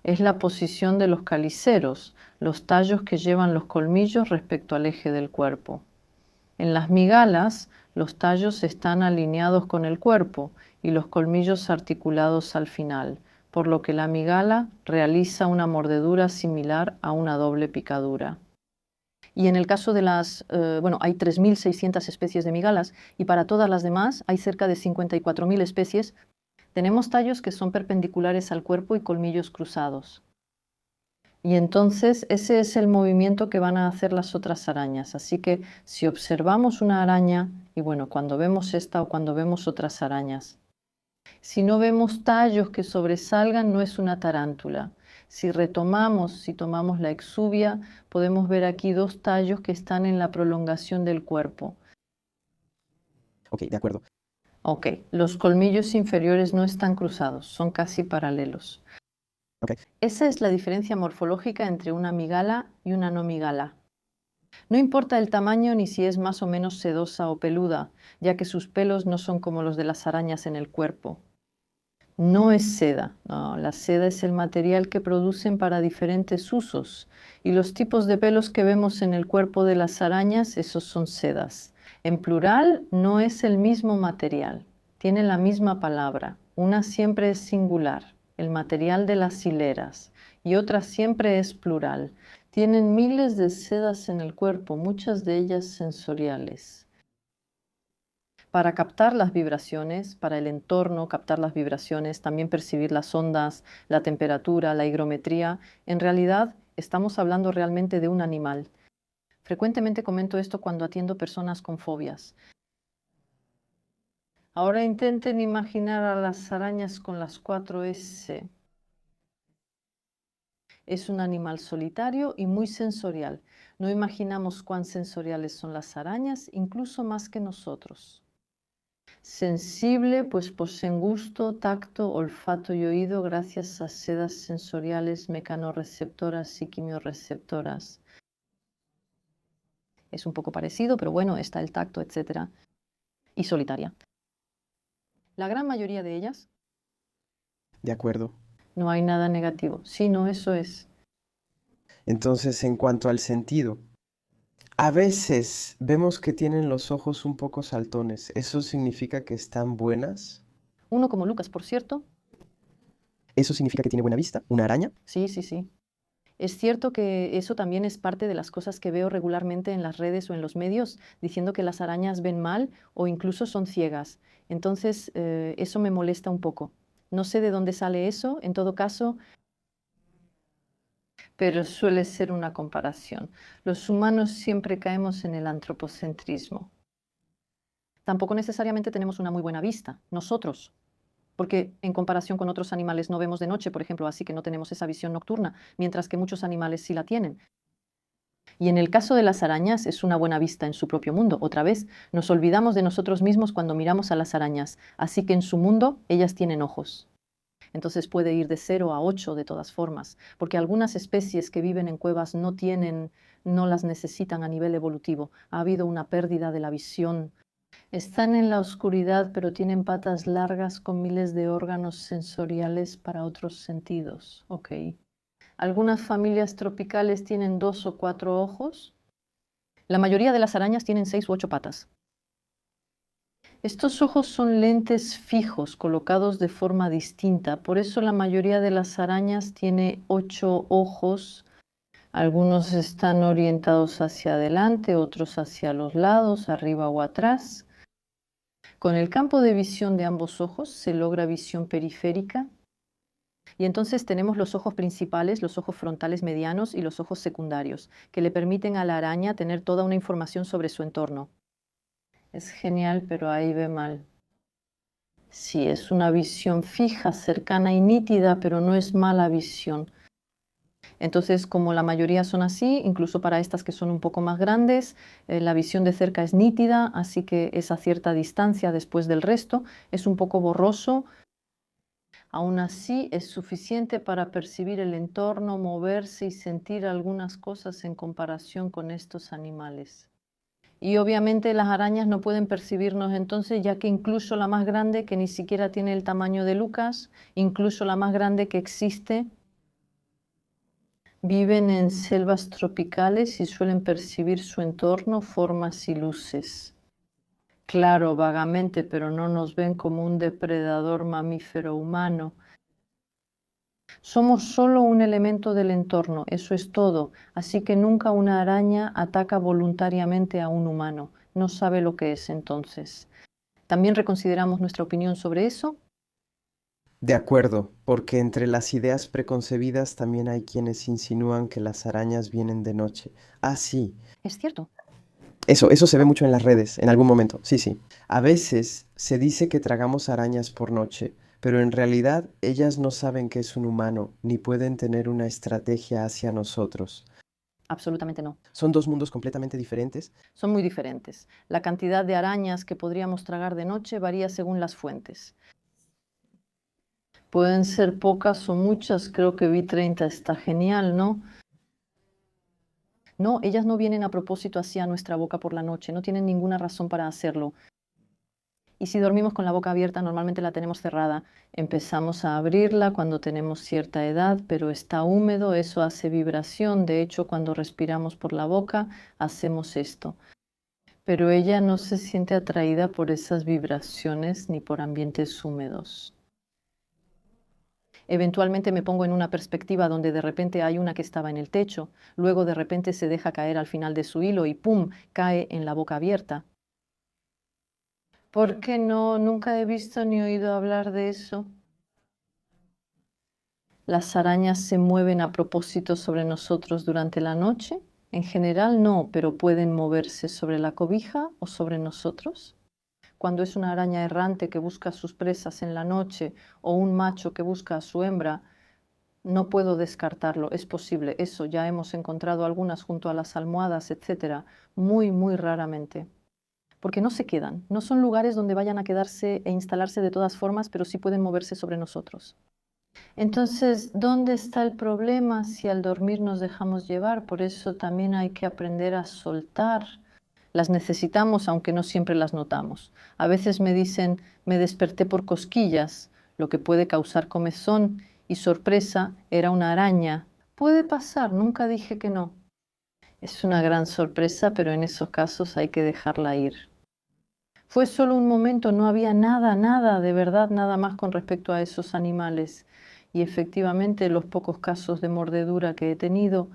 Es la posición de los caliceros, los tallos que llevan los colmillos respecto al eje del cuerpo. En las migalas, los tallos están alineados con el cuerpo y los colmillos articulados al final, por lo que la migala realiza una mordedura similar a una doble picadura. Y en el caso de las, hay 3.600 especies de migalas y para todas las demás hay cerca de 54.000 especies. Tenemos tallos que son perpendiculares al cuerpo y colmillos cruzados. Y entonces ese es el movimiento que van a hacer las otras arañas. Así que si observamos una araña, y bueno, cuando vemos esta o cuando vemos otras arañas, si no vemos tallos que sobresalgan, no es una tarántula. Si tomamos la exuvia, podemos ver aquí dos tallos que están en la prolongación del cuerpo. Ok, de acuerdo. Ok, los colmillos inferiores no están cruzados, son casi paralelos. Okay. Esa es la diferencia morfológica entre una migala y una no migala. No importa el tamaño ni si es más o menos sedosa o peluda, ya que sus pelos no son como los de las arañas en el cuerpo. No es seda, no, la seda es el material que producen para diferentes usos y los tipos de pelos que vemos en el cuerpo de las arañas, esos son sedas. En plural no es el mismo material, tiene la misma palabra, una siempre es singular, el material de las hileras, y otra siempre es plural. Tienen miles de sedas en el cuerpo, muchas de ellas sensoriales. Para captar las vibraciones, para el entorno, captar las vibraciones, también percibir las ondas, la temperatura, la higrometría, en realidad estamos hablando realmente de un animal. Frecuentemente comento esto cuando atiendo personas con fobias. Ahora intenten imaginar a las arañas con las 4S. Es un animal solitario y muy sensorial. No imaginamos cuán sensoriales son las arañas, incluso más que nosotros. Sensible, pues poseen gusto, tacto, olfato y oído gracias a sedas sensoriales mecanorreceptoras y quimiorreceptoras. Es un poco parecido, pero bueno, está el tacto, etc. Y solitaria. La gran mayoría de ellas, De acuerdo. no hay nada negativo. Sí, no, eso es. Entonces, en cuanto al sentido, a veces vemos que tienen los ojos un poco saltones. ¿Eso significa que están buenas? Uno como Lucas, por cierto. ¿Eso significa que tiene buena vista? ¿Una araña? Sí, sí, sí. Es cierto que eso también es parte de las cosas que veo regularmente en las redes o en los medios, diciendo que las arañas ven mal o incluso son ciegas. Entonces, eso me molesta un poco. No sé de dónde sale eso, en todo caso, pero suele ser una comparación. Los humanos siempre caemos en el antropocentrismo. Tampoco necesariamente tenemos una muy buena vista, nosotros, porque en comparación con otros animales no vemos de noche, por ejemplo, así que no tenemos esa visión nocturna, mientras que muchos animales sí la tienen. Y en el caso de las arañas es una buena vista en su propio mundo. Otra vez, nos olvidamos de nosotros mismos cuando miramos a las arañas, así que en su mundo ellas tienen ojos. Entonces puede ir de 0 a 8 de todas formas, porque algunas especies que viven en cuevas no las necesitan a nivel evolutivo. Ha habido una pérdida de la visión. Están en la oscuridad, pero tienen patas largas con miles de órganos sensoriales para otros sentidos. Ok. Algunas familias tropicales tienen 2 o 4 ojos. La mayoría de las arañas tienen 6 u 8 patas. Estos ojos son lentes fijos colocados de forma distinta, por eso la mayoría de las arañas tiene 8 ojos. Algunos están orientados hacia adelante, otros hacia los lados, arriba o atrás. Con el campo de visión de ambos ojos se logra visión periférica. Y entonces tenemos los ojos principales, los ojos frontales medianos y los ojos secundarios, que le permiten a la araña tener toda una información sobre su entorno. Es genial, pero ahí ve mal. Sí, es una visión fija, cercana y nítida, pero no es mala visión. Entonces, como la mayoría son así, incluso para estas que son un poco más grandes, la visión de cerca es nítida, así que es a cierta distancia después del resto, es un poco borroso. Aún así, es suficiente para percibir el entorno, moverse y sentir algunas cosas en comparación con estos animales. Y obviamente las arañas no pueden percibirnos entonces, ya que incluso la más grande, que ni siquiera tiene el tamaño de Lucas, incluso la más grande que existe, viven en selvas tropicales y suelen percibir su entorno, formas y luces. Claro, vagamente, pero no nos ven como un depredador mamífero humano. Somos solo un elemento del entorno, eso es todo, así que nunca una araña ataca voluntariamente a un humano, no sabe lo que es entonces. ¿También reconsideramos nuestra opinión sobre eso? De acuerdo, porque entre las ideas preconcebidas también hay quienes insinúan que las arañas vienen de noche. Ah, sí. Es cierto. Eso se ve mucho en las redes, en algún momento. Sí, sí. A veces se dice que tragamos arañas por noche, pero en realidad ellas no saben que es un humano, ni pueden tener una estrategia hacia nosotros. Absolutamente no. Son dos mundos completamente diferentes. Son muy diferentes. La cantidad de arañas que podríamos tragar de noche varía según las fuentes. Pueden ser pocas o muchas, creo que vi 30, está genial, ¿no? No, ellas no vienen a propósito hacia nuestra boca por la noche, no tienen ninguna razón para hacerlo. Y si dormimos con la boca abierta, normalmente la tenemos cerrada. Empezamos a abrirla cuando tenemos cierta edad, pero está húmedo, eso hace vibración. De hecho, cuando respiramos por la boca, hacemos esto. Pero ella no se siente atraída por esas vibraciones ni por ambientes húmedos. Eventualmente me pongo en una perspectiva donde de repente hay una que estaba en el techo, luego de repente se deja caer al final de su hilo y ¡pum!, cae en la boca abierta. ¿Por qué no? Nunca he visto ni oído hablar de eso. ¿Las arañas se mueven a propósito sobre nosotros durante la noche? En general no, pero pueden moverse sobre la cobija o sobre nosotros. Cuando es una araña errante que busca a sus presas en la noche o un macho que busca a su hembra, no puedo descartarlo, es posible. Eso ya hemos encontrado algunas junto a las almohadas, etcétera, muy, muy raramente. Porque no se quedan, no son lugares donde vayan a quedarse e instalarse de todas formas, pero sí pueden moverse sobre nosotros. Entonces, ¿dónde está el problema si al dormir nos dejamos llevar? Por eso también hay que aprender a soltar. Las necesitamos, aunque no siempre las notamos. A veces me dicen, me desperté por cosquillas, lo que puede causar comezón, y sorpresa, era una araña. Puede pasar, nunca dije que no. Es una gran sorpresa, pero en esos casos hay que dejarla ir. Fue solo un momento, no había nada, nada, de verdad, nada más con respecto a esos animales. Y efectivamente, los pocos casos de mordedura que he tenido,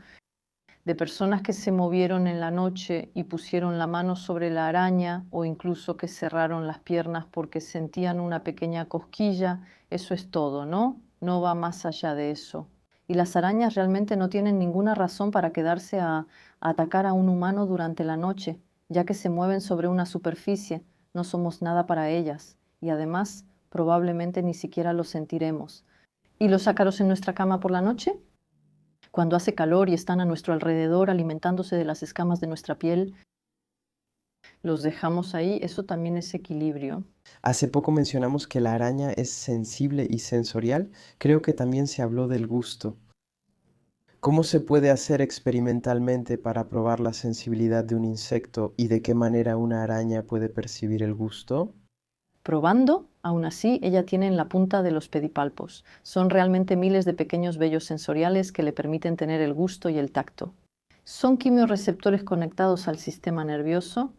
de personas que se movieron en la noche y pusieron la mano sobre la araña o incluso que cerraron las piernas porque sentían una pequeña cosquilla, eso es todo, ¿no? No va más allá de eso. Y las arañas realmente no tienen ninguna razón para quedarse a atacar a un humano durante la noche, ya que se mueven sobre una superficie, no somos nada para ellas y además probablemente ni siquiera lo sentiremos. ¿Y los ácaros en nuestra cama por la noche? Cuando hace calor y están a nuestro alrededor alimentándose de las escamas de nuestra piel, los dejamos ahí, eso también es equilibrio. Hace poco mencionamos que la araña es sensible y sensorial. Creo que también se habló del gusto. ¿Cómo se puede hacer experimentalmente para probar la sensibilidad de un insecto y de qué manera una araña puede percibir el gusto? Probando, aún así, ella tiene en la punta de los pedipalpos. Son realmente miles de pequeños vellos sensoriales que le permiten tener el gusto y el tacto. Son quimiorreceptores conectados al sistema nervioso.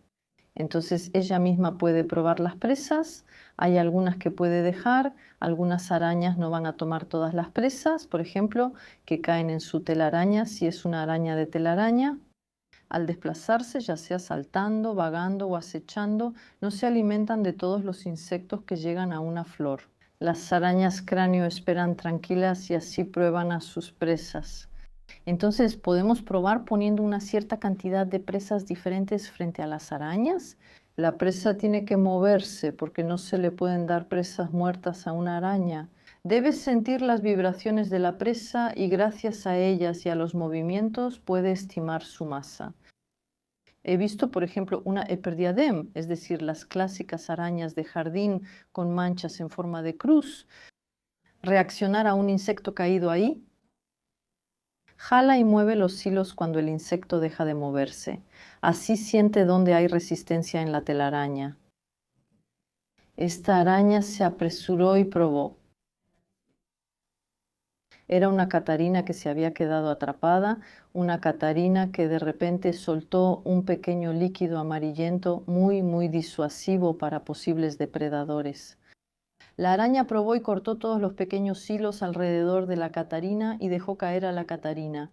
Entonces ella misma puede probar las presas, hay algunas que puede dejar, algunas arañas no van a tomar todas las presas, por ejemplo, que caen en su telaraña, si es una araña de telaraña. Al desplazarse, ya sea saltando, vagando o acechando, no se alimentan de todos los insectos que llegan a una flor. Las arañas cráneo esperan tranquilas y así prueban a sus presas. Entonces, podemos probar poniendo una cierta cantidad de presas diferentes frente a las arañas. La presa tiene que moverse porque no se le pueden dar presas muertas a una araña. Debes sentir las vibraciones de la presa y gracias a ellas y a los movimientos puede estimar su masa. He visto, por ejemplo, una Eperdiadem, es decir, las clásicas arañas de jardín con manchas en forma de cruz, reaccionar a un insecto caído ahí. Jala y mueve los hilos cuando el insecto deja de moverse. Así siente dónde hay resistencia en la telaraña. Esta araña se apresuró y probó. Era una catarina que se había quedado atrapada, una catarina que de repente soltó un pequeño líquido amarillento muy, muy disuasivo para posibles depredadores. La araña probó y cortó todos los pequeños hilos alrededor de la catarina y dejó caer a la catarina.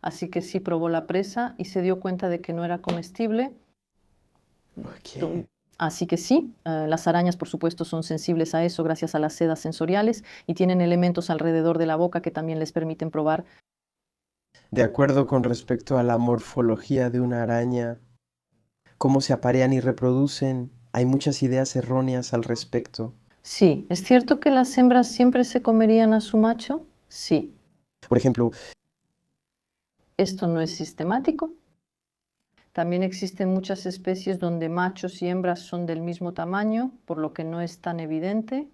Así que sí probó la presa y se dio cuenta de que no era comestible. Ok. Así que sí, las arañas por supuesto son sensibles a eso gracias a las sedas sensoriales y tienen elementos alrededor de la boca que también les permiten probar. De acuerdo con respecto a la morfología de una araña, cómo se aparean y reproducen, hay muchas ideas erróneas al respecto. Sí, ¿es cierto que las hembras siempre se comerían a su macho? Sí. Por ejemplo, Esto no es sistemático. También existen muchas especies donde machos y hembras son del mismo tamaño, por lo que no es tan evidente.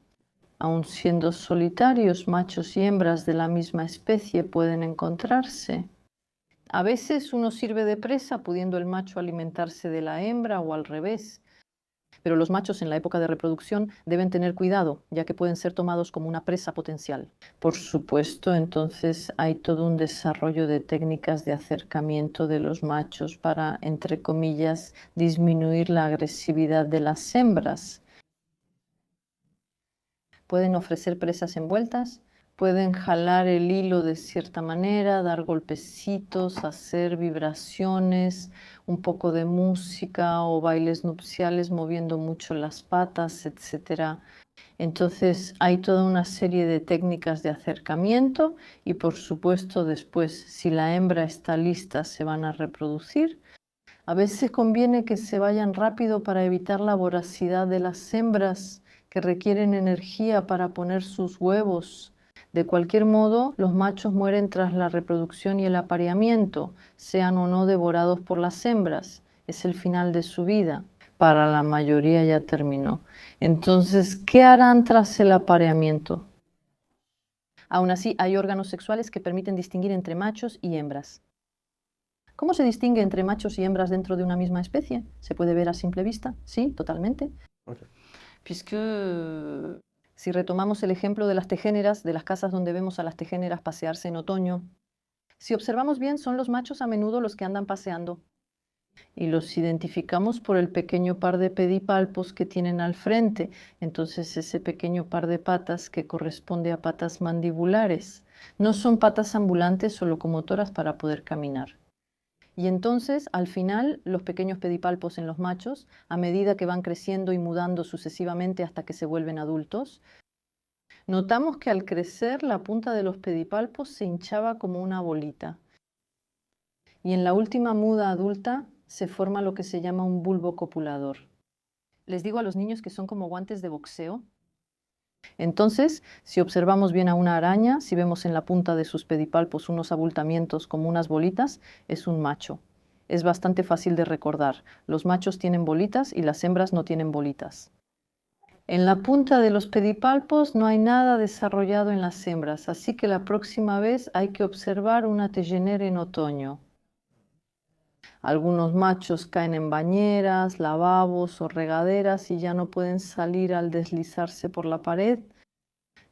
Aun siendo solitarios, machos y hembras de la misma especie pueden encontrarse. A veces uno sirve de presa, pudiendo el macho alimentarse de la hembra o al revés. Pero los machos en la época de reproducción deben tener cuidado, ya que pueden ser tomados como una presa potencial. Por supuesto, entonces hay todo un desarrollo de técnicas de acercamiento de los machos para, entre comillas, disminuir la agresividad de las hembras. Pueden ofrecer presas envueltas, pueden jalar el hilo de cierta manera, dar golpecitos, hacer vibraciones, un poco de música o bailes nupciales moviendo mucho las patas, etc. Entonces hay toda una serie de técnicas de acercamiento y por supuesto después, si la hembra está lista, se van a reproducir. A veces conviene que se vayan rápido para evitar la voracidad de las hembras que requieren energía para poner sus huevos. De cualquier modo, los machos mueren tras la reproducción y el apareamiento, sean o no devorados por las hembras. Es el final de su vida. Para la mayoría ya terminó. Entonces, ¿qué harán tras el apareamiento? Aún así, hay órganos sexuales que permiten distinguir entre machos y hembras. ¿Cómo se distingue entre machos y hembras dentro de una misma especie? ¿Se puede ver a simple vista? Sí, totalmente. Ok. Puisque si retomamos el ejemplo de las tejéneras, de las casas donde vemos a las tejéneras pasearse en otoño, si observamos bien, son los machos a menudo los que andan paseando. Y los identificamos por el pequeño par de pedipalpos que tienen al frente. Entonces ese pequeño par de patas que corresponde a patas mandibulares. No son patas ambulantes o locomotoras para poder caminar. Y entonces, al final, los pequeños pedipalpos en los machos, a medida que van creciendo y mudando sucesivamente hasta que se vuelven adultos, notamos que al crecer la punta de los pedipalpos se hinchaba como una bolita. Y en la última muda adulta se forma lo que se llama un bulbo copulador. Les digo a los niños que son como guantes de boxeo. Entonces, si observamos bien a una araña, si vemos en la punta de sus pedipalpos unos abultamientos como unas bolitas, es un macho. Es bastante fácil de recordar. Los machos tienen bolitas y las hembras no tienen bolitas. En la punta de los pedipalpos no hay nada desarrollado en las hembras, así que la próxima vez hay que observar una tegenera en otoño. Algunos machos caen en bañeras, lavabos o regaderas y ya no pueden salir al deslizarse por la pared.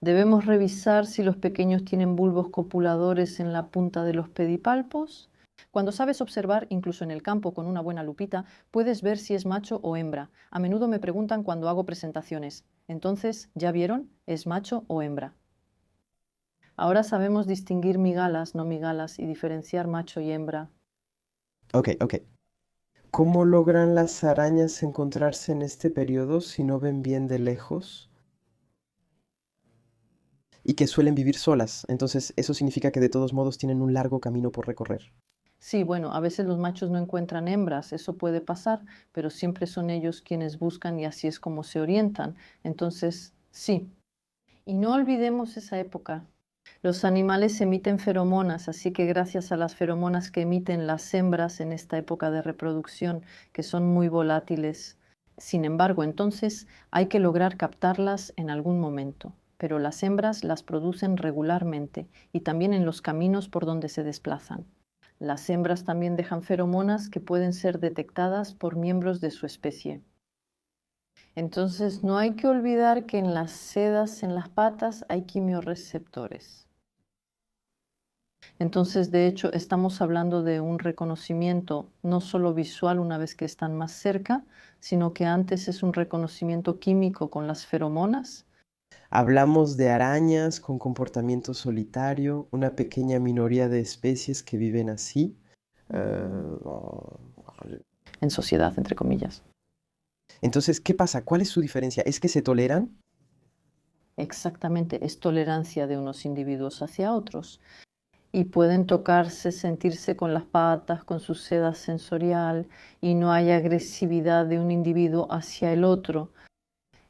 Debemos revisar si los pequeños tienen bulbos copuladores en la punta de los pedipalpos. Cuando sabes observar, incluso en el campo con una buena lupita, puedes ver si es macho o hembra. A menudo me preguntan cuando hago presentaciones. Entonces, ¿ya vieron? ¿Es macho o hembra? Ahora sabemos distinguir migalas, no migalas y diferenciar macho y hembra. Ok, ok. ¿Cómo logran las arañas encontrarse en este periodo si no ven bien de lejos? Y que suelen vivir solas. Entonces, eso significa que de todos modos tienen un largo camino por recorrer. Sí, bueno, a veces los machos no encuentran hembras, eso puede pasar, pero siempre son ellos quienes buscan y así es como se orientan. Entonces, sí. Y no olvidemos esa época. Los animales emiten feromonas, así que gracias a las feromonas que emiten las hembras en esta época de reproducción, que son muy volátiles. Sin embargo, entonces hay que lograr captarlas en algún momento, pero las hembras las producen regularmente y también en los caminos por donde se desplazan. Las hembras también dejan feromonas que pueden ser detectadas por miembros de su especie. Entonces, no hay que olvidar que en las sedas en las patas hay quimiorreceptores. Entonces, de hecho, estamos hablando de un reconocimiento no solo visual una vez que están más cerca, sino que antes es un reconocimiento químico con las feromonas. Hablamos de arañas con comportamiento solitario, una pequeña minoría de especies que viven así. Eh, En sociedad, entre comillas. Entonces, ¿qué pasa? ¿Cuál es su diferencia? ¿Es que se toleran? Exactamente, es tolerancia de unos individuos hacia otros. Y pueden tocarse, sentirse con las patas, con su seda sensorial, y no hay agresividad de un individuo hacia el otro.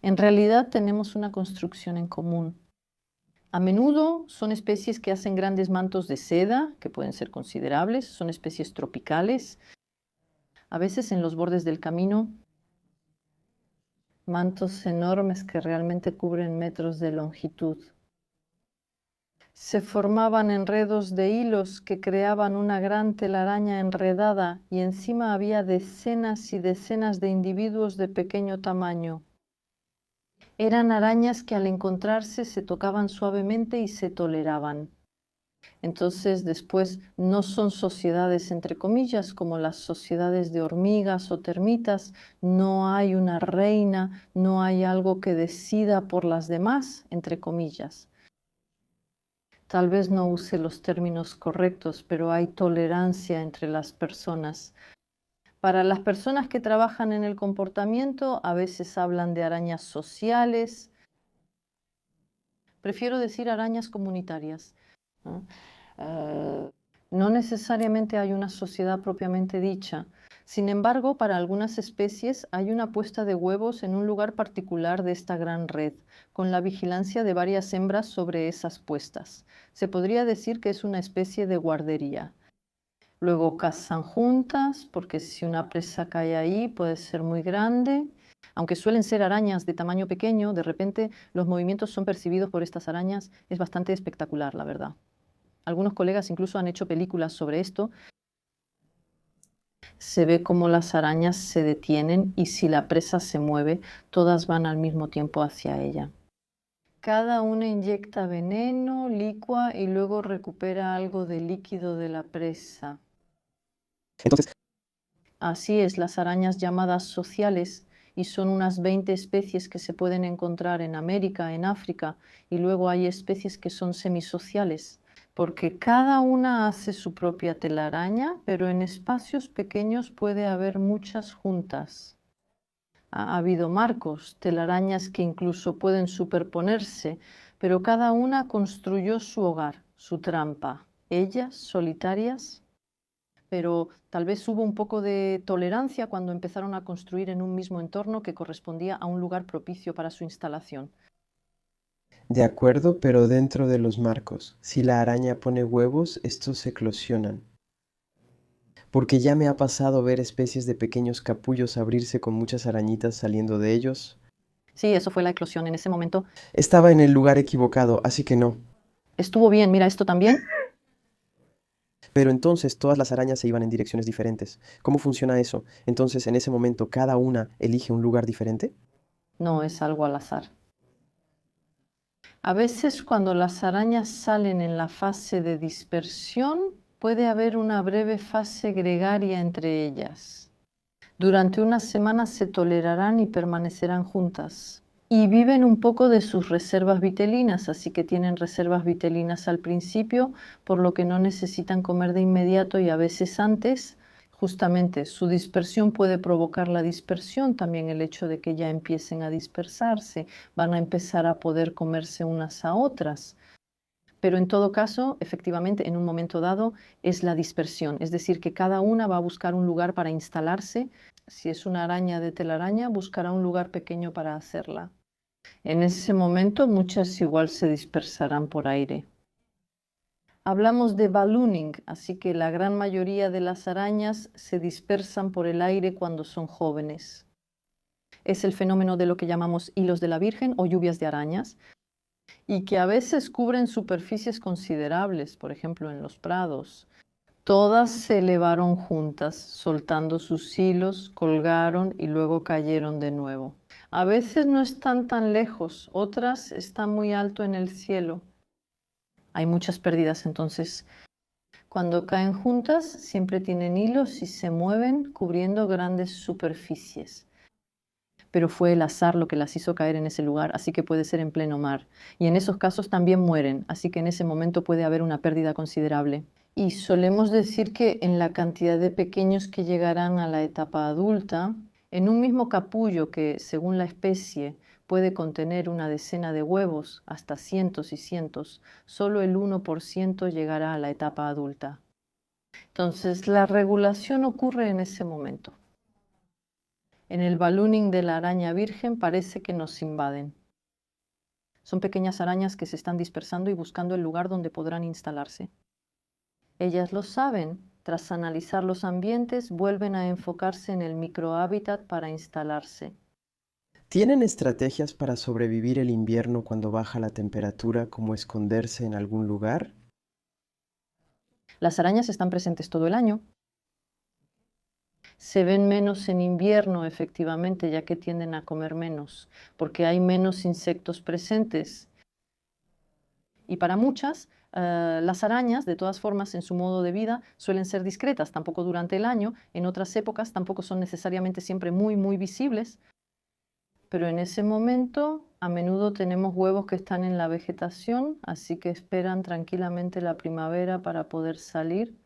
En realidad tenemos una construcción en común. A menudo son especies que hacen grandes mantos de seda, que pueden ser considerables, son especies tropicales. A veces en los bordes del camino, mantos enormes que realmente cubren metros de longitud. Se formaban enredos de hilos que creaban una gran telaraña enredada y encima había decenas y decenas de individuos de pequeño tamaño. Eran arañas que al encontrarse se tocaban suavemente y se toleraban. Entonces después no son sociedades entre comillas como las sociedades de hormigas o termitas, no hay una reina, no hay algo que decida por las demás entre comillas. Tal vez no use los términos correctos, pero hay tolerancia entre las personas. Para las personas que trabajan en el comportamiento, a veces hablan de arañas sociales. Prefiero decir arañas comunitarias, ¿no? No necesariamente hay una sociedad propiamente dicha. Sin embargo, para algunas especies hay una puesta de huevos en un lugar particular de esta gran red, con la vigilancia de varias hembras sobre esas puestas. Se podría decir que es una especie de guardería. Luego cazan juntas, porque si una presa cae ahí puede ser muy grande. Aunque suelen ser arañas de tamaño pequeño, de repente los movimientos son percibidos por estas arañas. Es bastante espectacular, la verdad. Algunos colegas incluso han hecho películas sobre esto. Se ve cómo las arañas se detienen y si la presa se mueve, todas van al mismo tiempo hacia ella. Cada una inyecta veneno, licua y luego recupera algo de líquido de la presa. Entonces, Así es, las arañas llamadas sociales, y son unas 20 especies que se pueden encontrar en América, en África, y luego hay especies que son semisociales, porque cada una hace su propia telaraña, pero en espacios pequeños puede haber muchas juntas. Ha habido marcos, telarañas que incluso pueden superponerse, pero cada una construyó su hogar, su trampa. Ellas, solitarias, pero tal vez hubo un poco de tolerancia cuando empezaron a construir en un mismo entorno que correspondía a un lugar propicio para su instalación. de acuerdo, pero dentro de los marcos. Si la araña pone huevos, estos eclosionan. Porque ya me ha pasado ver especies de pequeños capullos abrirse con muchas arañitas saliendo de ellos. Sí, eso fue la eclosión en ese momento. Estaba en el lugar equivocado, así que no. Estuvo bien, mira esto también. Pero entonces todas las arañas se iban en direcciones diferentes. ¿Cómo funciona eso? Entonces en ese momento cada una elige un lugar diferente. No es algo al azar. A veces cuando las arañas salen en la fase de dispersión, puede haber una breve fase gregaria entre ellas. Durante unas semanas se tolerarán y permanecerán juntas. Y viven un poco de sus reservas vitelinas, así que tienen reservas vitelinas al principio, por lo que no necesitan comer de inmediato y a veces antes. Justamente su dispersión puede provocar la dispersión, también el hecho de que ya empiecen a dispersarse, van a empezar a poder comerse unas a otras. Pero en todo caso, efectivamente, en un momento dado es la dispersión, es decir, que cada una va a buscar un lugar para instalarse. Si es una araña de telaraña, buscará un lugar pequeño para hacerla. En ese momento, muchas igual se dispersarán por aire. Hablamos de ballooning, así que la gran mayoría de las arañas se dispersan por el aire cuando son jóvenes. Es el fenómeno de lo que llamamos hilos de la Virgen o lluvias de arañas, y que a veces cubren superficies considerables, por ejemplo en los prados. Todas se elevaron juntas, soltando sus hilos, colgaron y luego cayeron de nuevo. A veces no están tan lejos, otras están muy alto en el cielo. Hay muchas pérdidas, entonces cuando caen juntas siempre tienen hilos y se mueven cubriendo grandes superficies. Pero fue el azar lo que las hizo caer en ese lugar, así que puede ser en pleno mar. Y en esos casos también mueren, así que en ese momento puede haber una pérdida considerable. Y solemos decir que en la cantidad de pequeños que llegarán a la etapa adulta, en un mismo capullo que, según la especie, puede contener una decena de huevos, hasta cientos y cientos, solo el 1% llegará a la etapa adulta. Entonces, la regulación ocurre en ese momento. En el ballooning de la araña virgen parece que nos invaden. Son pequeñas arañas que se están dispersando y buscando el lugar donde podrán instalarse. Ellas lo saben. Tras analizar los ambientes, vuelven a enfocarse en el microhábitat para instalarse. ¿Tienen estrategias para sobrevivir el invierno cuando baja la temperatura, como esconderse en algún lugar? Las arañas están presentes todo el año. Se ven menos en invierno, efectivamente, ya que tienden a comer menos, porque hay menos insectos presentes. Y para muchas, las arañas, de todas formas, en su modo de vida, suelen ser discretas, tampoco durante el año. En otras épocas tampoco son necesariamente siempre muy, muy visibles. Pero en ese momento, a menudo tenemos huevos que están en la vegetación, así que esperan tranquilamente la primavera para poder salir.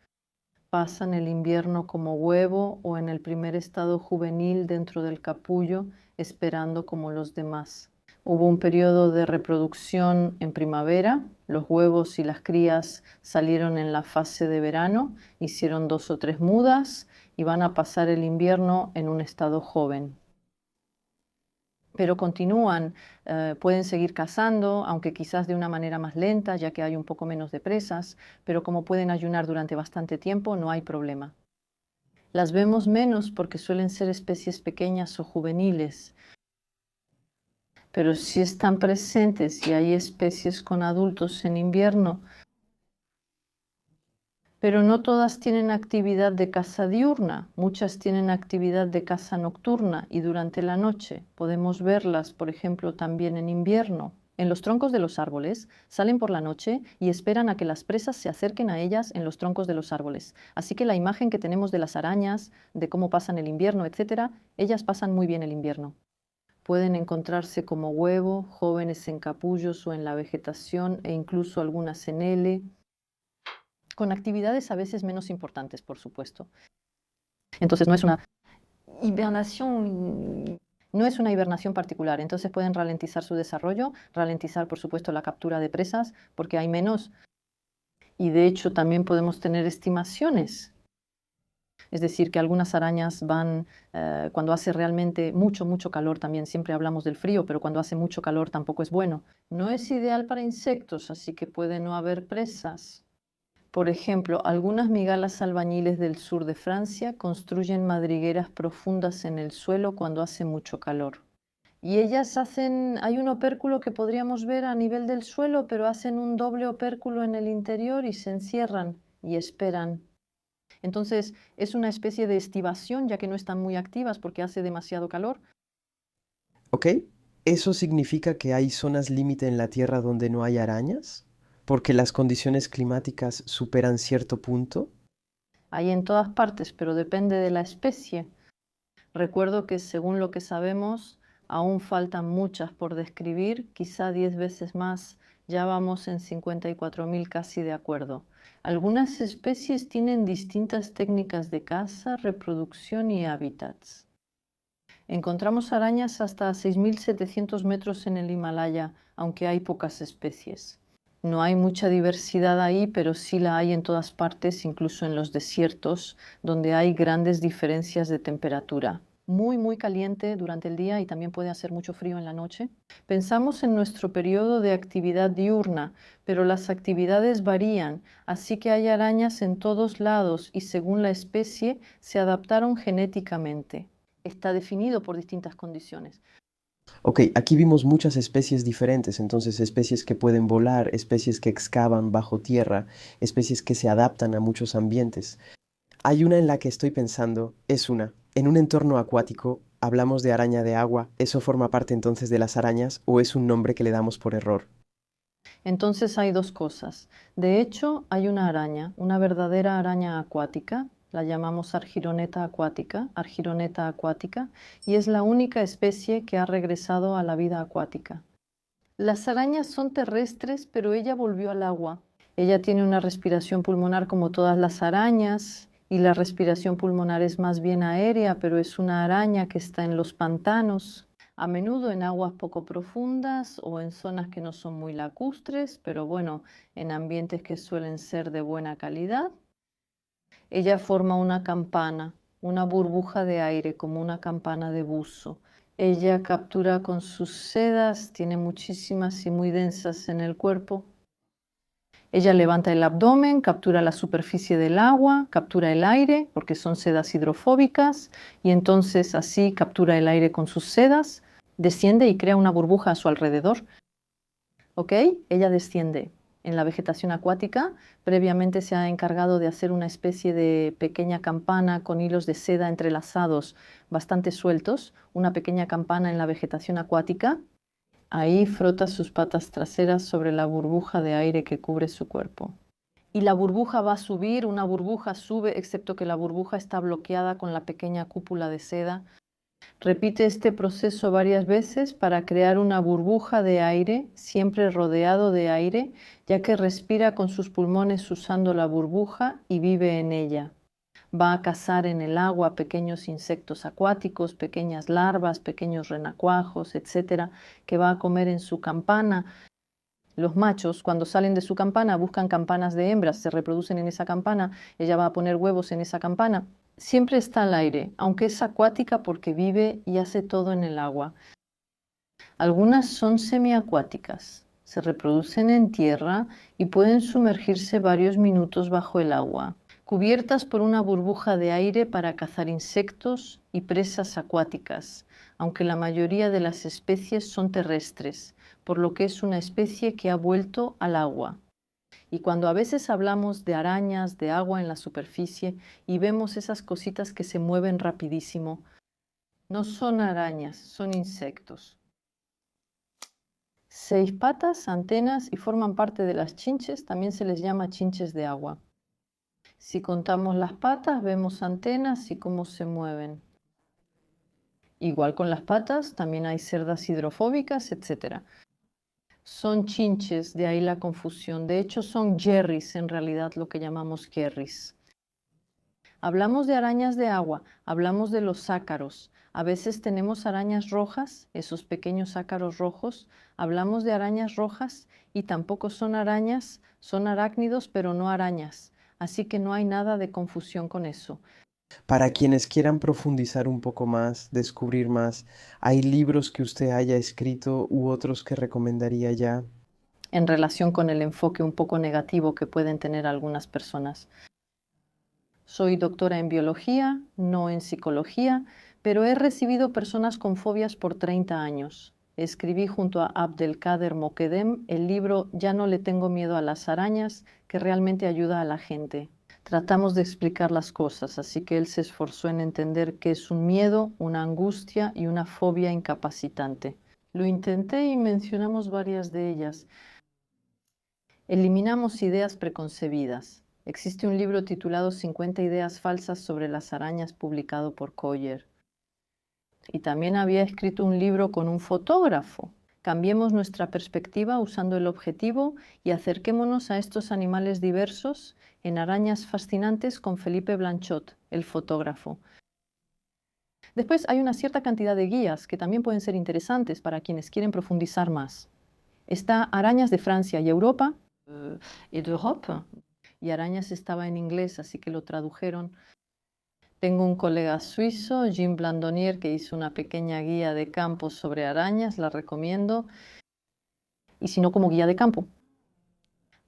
Pasan el invierno como huevo o en el primer estado juvenil dentro del capullo, esperando como los demás. Hubo un periodo de reproducción en primavera, los huevos y las crías salieron en la fase de verano, hicieron 2 o 3 mudas y van a pasar el invierno en un estado joven. Pero continúan, pueden seguir cazando, aunque quizás de una manera más lenta, ya que hay un poco menos de presas, pero como pueden ayunar durante bastante tiempo, no hay problema. Las vemos menos porque suelen ser especies pequeñas o juveniles, pero si están presentes y hay especies con adultos en invierno, pero no todas tienen actividad de caza diurna, muchas tienen actividad de caza nocturna y durante la noche. Podemos verlas, por ejemplo, también en invierno. En los troncos de los árboles salen por la noche y esperan a que las presas se acerquen a ellas en los troncos de los árboles. Así que la imagen que tenemos de las arañas, de cómo pasan el invierno, etc., ellas pasan muy bien el invierno. Pueden encontrarse como huevo, jóvenes en capullos o en la vegetación e incluso algunas en L, con actividades a veces menos importantes, por supuesto. Entonces no es una hibernación particular, entonces pueden ralentizar su desarrollo, ralentizar por supuesto la captura de presas, porque hay menos, y de hecho también podemos tener estimaciones. Es decir, que algunas arañas van, cuando hace realmente mucho, mucho calor, también siempre hablamos del frío, pero cuando hace mucho calor tampoco es bueno. No es ideal para insectos, así que puede no haber presas. Por ejemplo, algunas migalas albañiles del sur de Francia construyen madrigueras profundas en el suelo cuando hace mucho calor. Y ellas hay un opérculo que podríamos ver a nivel del suelo, pero hacen un doble opérculo en el interior y se encierran y esperan. Entonces, es una especie de estivación, ya que no están muy activas porque hace demasiado calor. ¿Ok? ¿Eso significa que hay zonas límite en la Tierra donde no hay arañas? ¿Porque las condiciones climáticas superan cierto punto? Hay en todas partes, pero depende de la especie. Recuerdo que según lo que sabemos, aún faltan muchas por describir, quizá 10 veces más, ya vamos en 54.000 casi de acuerdo. Algunas especies tienen distintas técnicas de caza, reproducción y hábitats. Encontramos arañas hasta 6.700 metros en el Himalaya, aunque hay pocas especies. No hay mucha diversidad ahí, pero sí la hay en todas partes, incluso en los desiertos, donde hay grandes diferencias de temperatura. Muy, muy caliente durante el día y también puede hacer mucho frío en la noche. Pensamos en nuestro periodo de actividad diurna, pero las actividades varían, así que hay arañas en todos lados y según la especie se adaptaron genéticamente. Está definido por distintas condiciones. Ok, aquí vimos muchas especies diferentes, entonces especies que pueden volar, especies que excavan bajo tierra, especies que se adaptan a muchos ambientes. Hay una en la que estoy pensando, en un entorno acuático, hablamos de araña de agua, ¿eso forma parte entonces de las arañas o es un nombre que le damos por error? Entonces hay dos cosas. De hecho, hay una araña, una verdadera araña acuática, la llamamos Argyroneta acuática, y es la única especie que ha regresado a la vida acuática. Las arañas son terrestres, pero ella volvió al agua. Ella tiene una respiración pulmonar como todas las arañas, y la respiración pulmonar es más bien aérea, pero es una araña que está en los pantanos, a menudo en aguas poco profundas o en zonas que no son muy lacustres, pero bueno, en ambientes que suelen ser de buena calidad. Ella forma una campana, una burbuja de aire como una campana de buzo. Ella captura con sus sedas, tiene muchísimas y muy densas en el cuerpo. Ella levanta el abdomen, captura la superficie del agua, captura el aire, porque son sedas hidrofóbicas, y entonces así captura el aire con sus sedas. desciende y crea una burbuja a su alrededor. ¿Ok? Ella desciende. En la vegetación acuática, previamente se ha encargado de hacer una especie de pequeña campana con hilos de seda entrelazados bastante sueltos, una pequeña campana en la vegetación acuática. Ahí frota sus patas traseras sobre la burbuja de aire que cubre su cuerpo. Y la burbuja va a subir, una burbuja sube, excepto que la burbuja está bloqueada con la pequeña cúpula de seda. Repite este proceso varias veces para crear una burbuja de aire, siempre rodeado de aire, ya que respira con sus pulmones usando la burbuja y vive en ella. Va a cazar en el agua pequeños insectos acuáticos, pequeñas larvas, pequeños renacuajos, etcétera, que va a comer en su campana. Los machos, cuando salen de su campana, buscan campanas de hembras, se reproducen en esa campana, ella va a poner huevos en esa campana. Siempre está al aire, aunque es acuática porque vive y hace todo en el agua. Algunas son semiacuáticas, se reproducen en tierra y pueden sumergirse varios minutos bajo el agua, cubiertas por una burbuja de aire para cazar insectos y presas acuáticas, aunque la mayoría de las especies son terrestres, por lo que es una especie que ha vuelto al agua. Y cuando a veces hablamos de arañas de agua en la superficie y vemos esas cositas que se mueven rapidísimo, no son arañas, son insectos. 6 patas, antenas y forman parte de las chinches, también se les llama chinches de agua. Si contamos las patas, vemos antenas y cómo se mueven. Igual con las patas, también hay cerdas hidrofóbicas, etc. Son chinches, de ahí la confusión. De hecho, son jerrys, en realidad lo que llamamos jerrys. Hablamos de arañas de agua, hablamos de los ácaros. A veces tenemos arañas rojas, esos pequeños ácaros rojos. Hablamos de arañas rojas y tampoco son arañas, son arácnidos, pero no arañas. Así que no hay nada de confusión con eso. Para quienes quieran profundizar un poco más, descubrir más, ¿hay libros que usted haya escrito u otros que recomendaría ya? En relación con el enfoque un poco negativo que pueden tener algunas personas. Soy doctora en biología, no en psicología, pero he recibido personas con fobias por 30 años. Escribí junto a Abdelkader Mokedem el libro Ya no le tengo miedo a las arañas, que realmente ayuda a la gente. Tratamos de explicar las cosas, así que él se esforzó en entender qué es un miedo, una angustia y una fobia incapacitante. Lo intenté y mencionamos varias de ellas. Eliminamos ideas preconcebidas. Existe un libro titulado 50 ideas falsas sobre las arañas publicado por Collier. Y también había escrito un libro con un fotógrafo. Cambiemos nuestra perspectiva usando el objetivo y acerquémonos a estos animales diversos en Arañas Fascinantes con Felipe Blanchot, el fotógrafo. Después hay una cierta cantidad de guías que también pueden ser interesantes para quienes quieren profundizar más. Está Arañas de Francia y Europa, y de Europe, y Arañas estaba en inglés, así que lo tradujeron. Tengo un colega suizo, Jim Blandonier, que hizo una pequeña guía de campo sobre arañas, la recomiendo, y si no como guía de campo.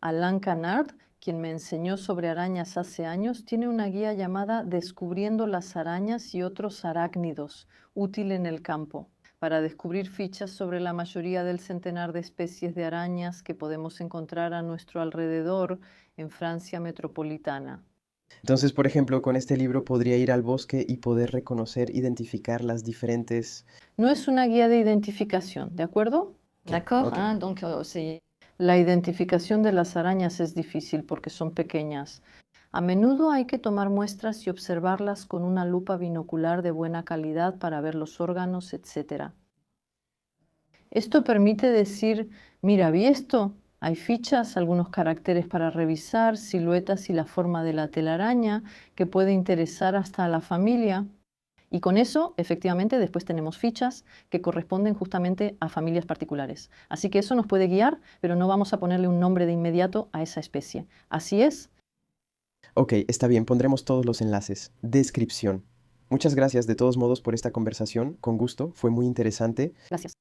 Alain Canard, quien me enseñó sobre arañas hace años, tiene una guía llamada Descubriendo las arañas y otros arácnidos, útil en el campo, para descubrir fichas sobre la mayoría del centenar de especies de arañas que podemos encontrar a nuestro alrededor en Francia metropolitana. Entonces, por ejemplo, con este libro podría ir al bosque y poder reconocer, identificar las diferentes... No es una guía de identificación, ¿de acuerdo? D'accord, Ok. donc la identificación de las arañas es difícil porque son pequeñas. A menudo hay que tomar muestras y observarlas con una lupa binocular de buena calidad para ver los órganos, etc. Esto permite decir, mira, ¿vi esto? Hay fichas, algunos caracteres para revisar, siluetas y la forma de la telaraña que puede interesar hasta a la familia. Y con eso, efectivamente, después tenemos fichas que corresponden justamente a familias particulares. Así que eso nos puede guiar, pero no vamos a ponerle un nombre de inmediato a esa especie. Así es. Ok, está bien, pondremos todos los enlaces. Descripción. Muchas gracias de todos modos por esta conversación, con gusto, fue muy interesante. Gracias.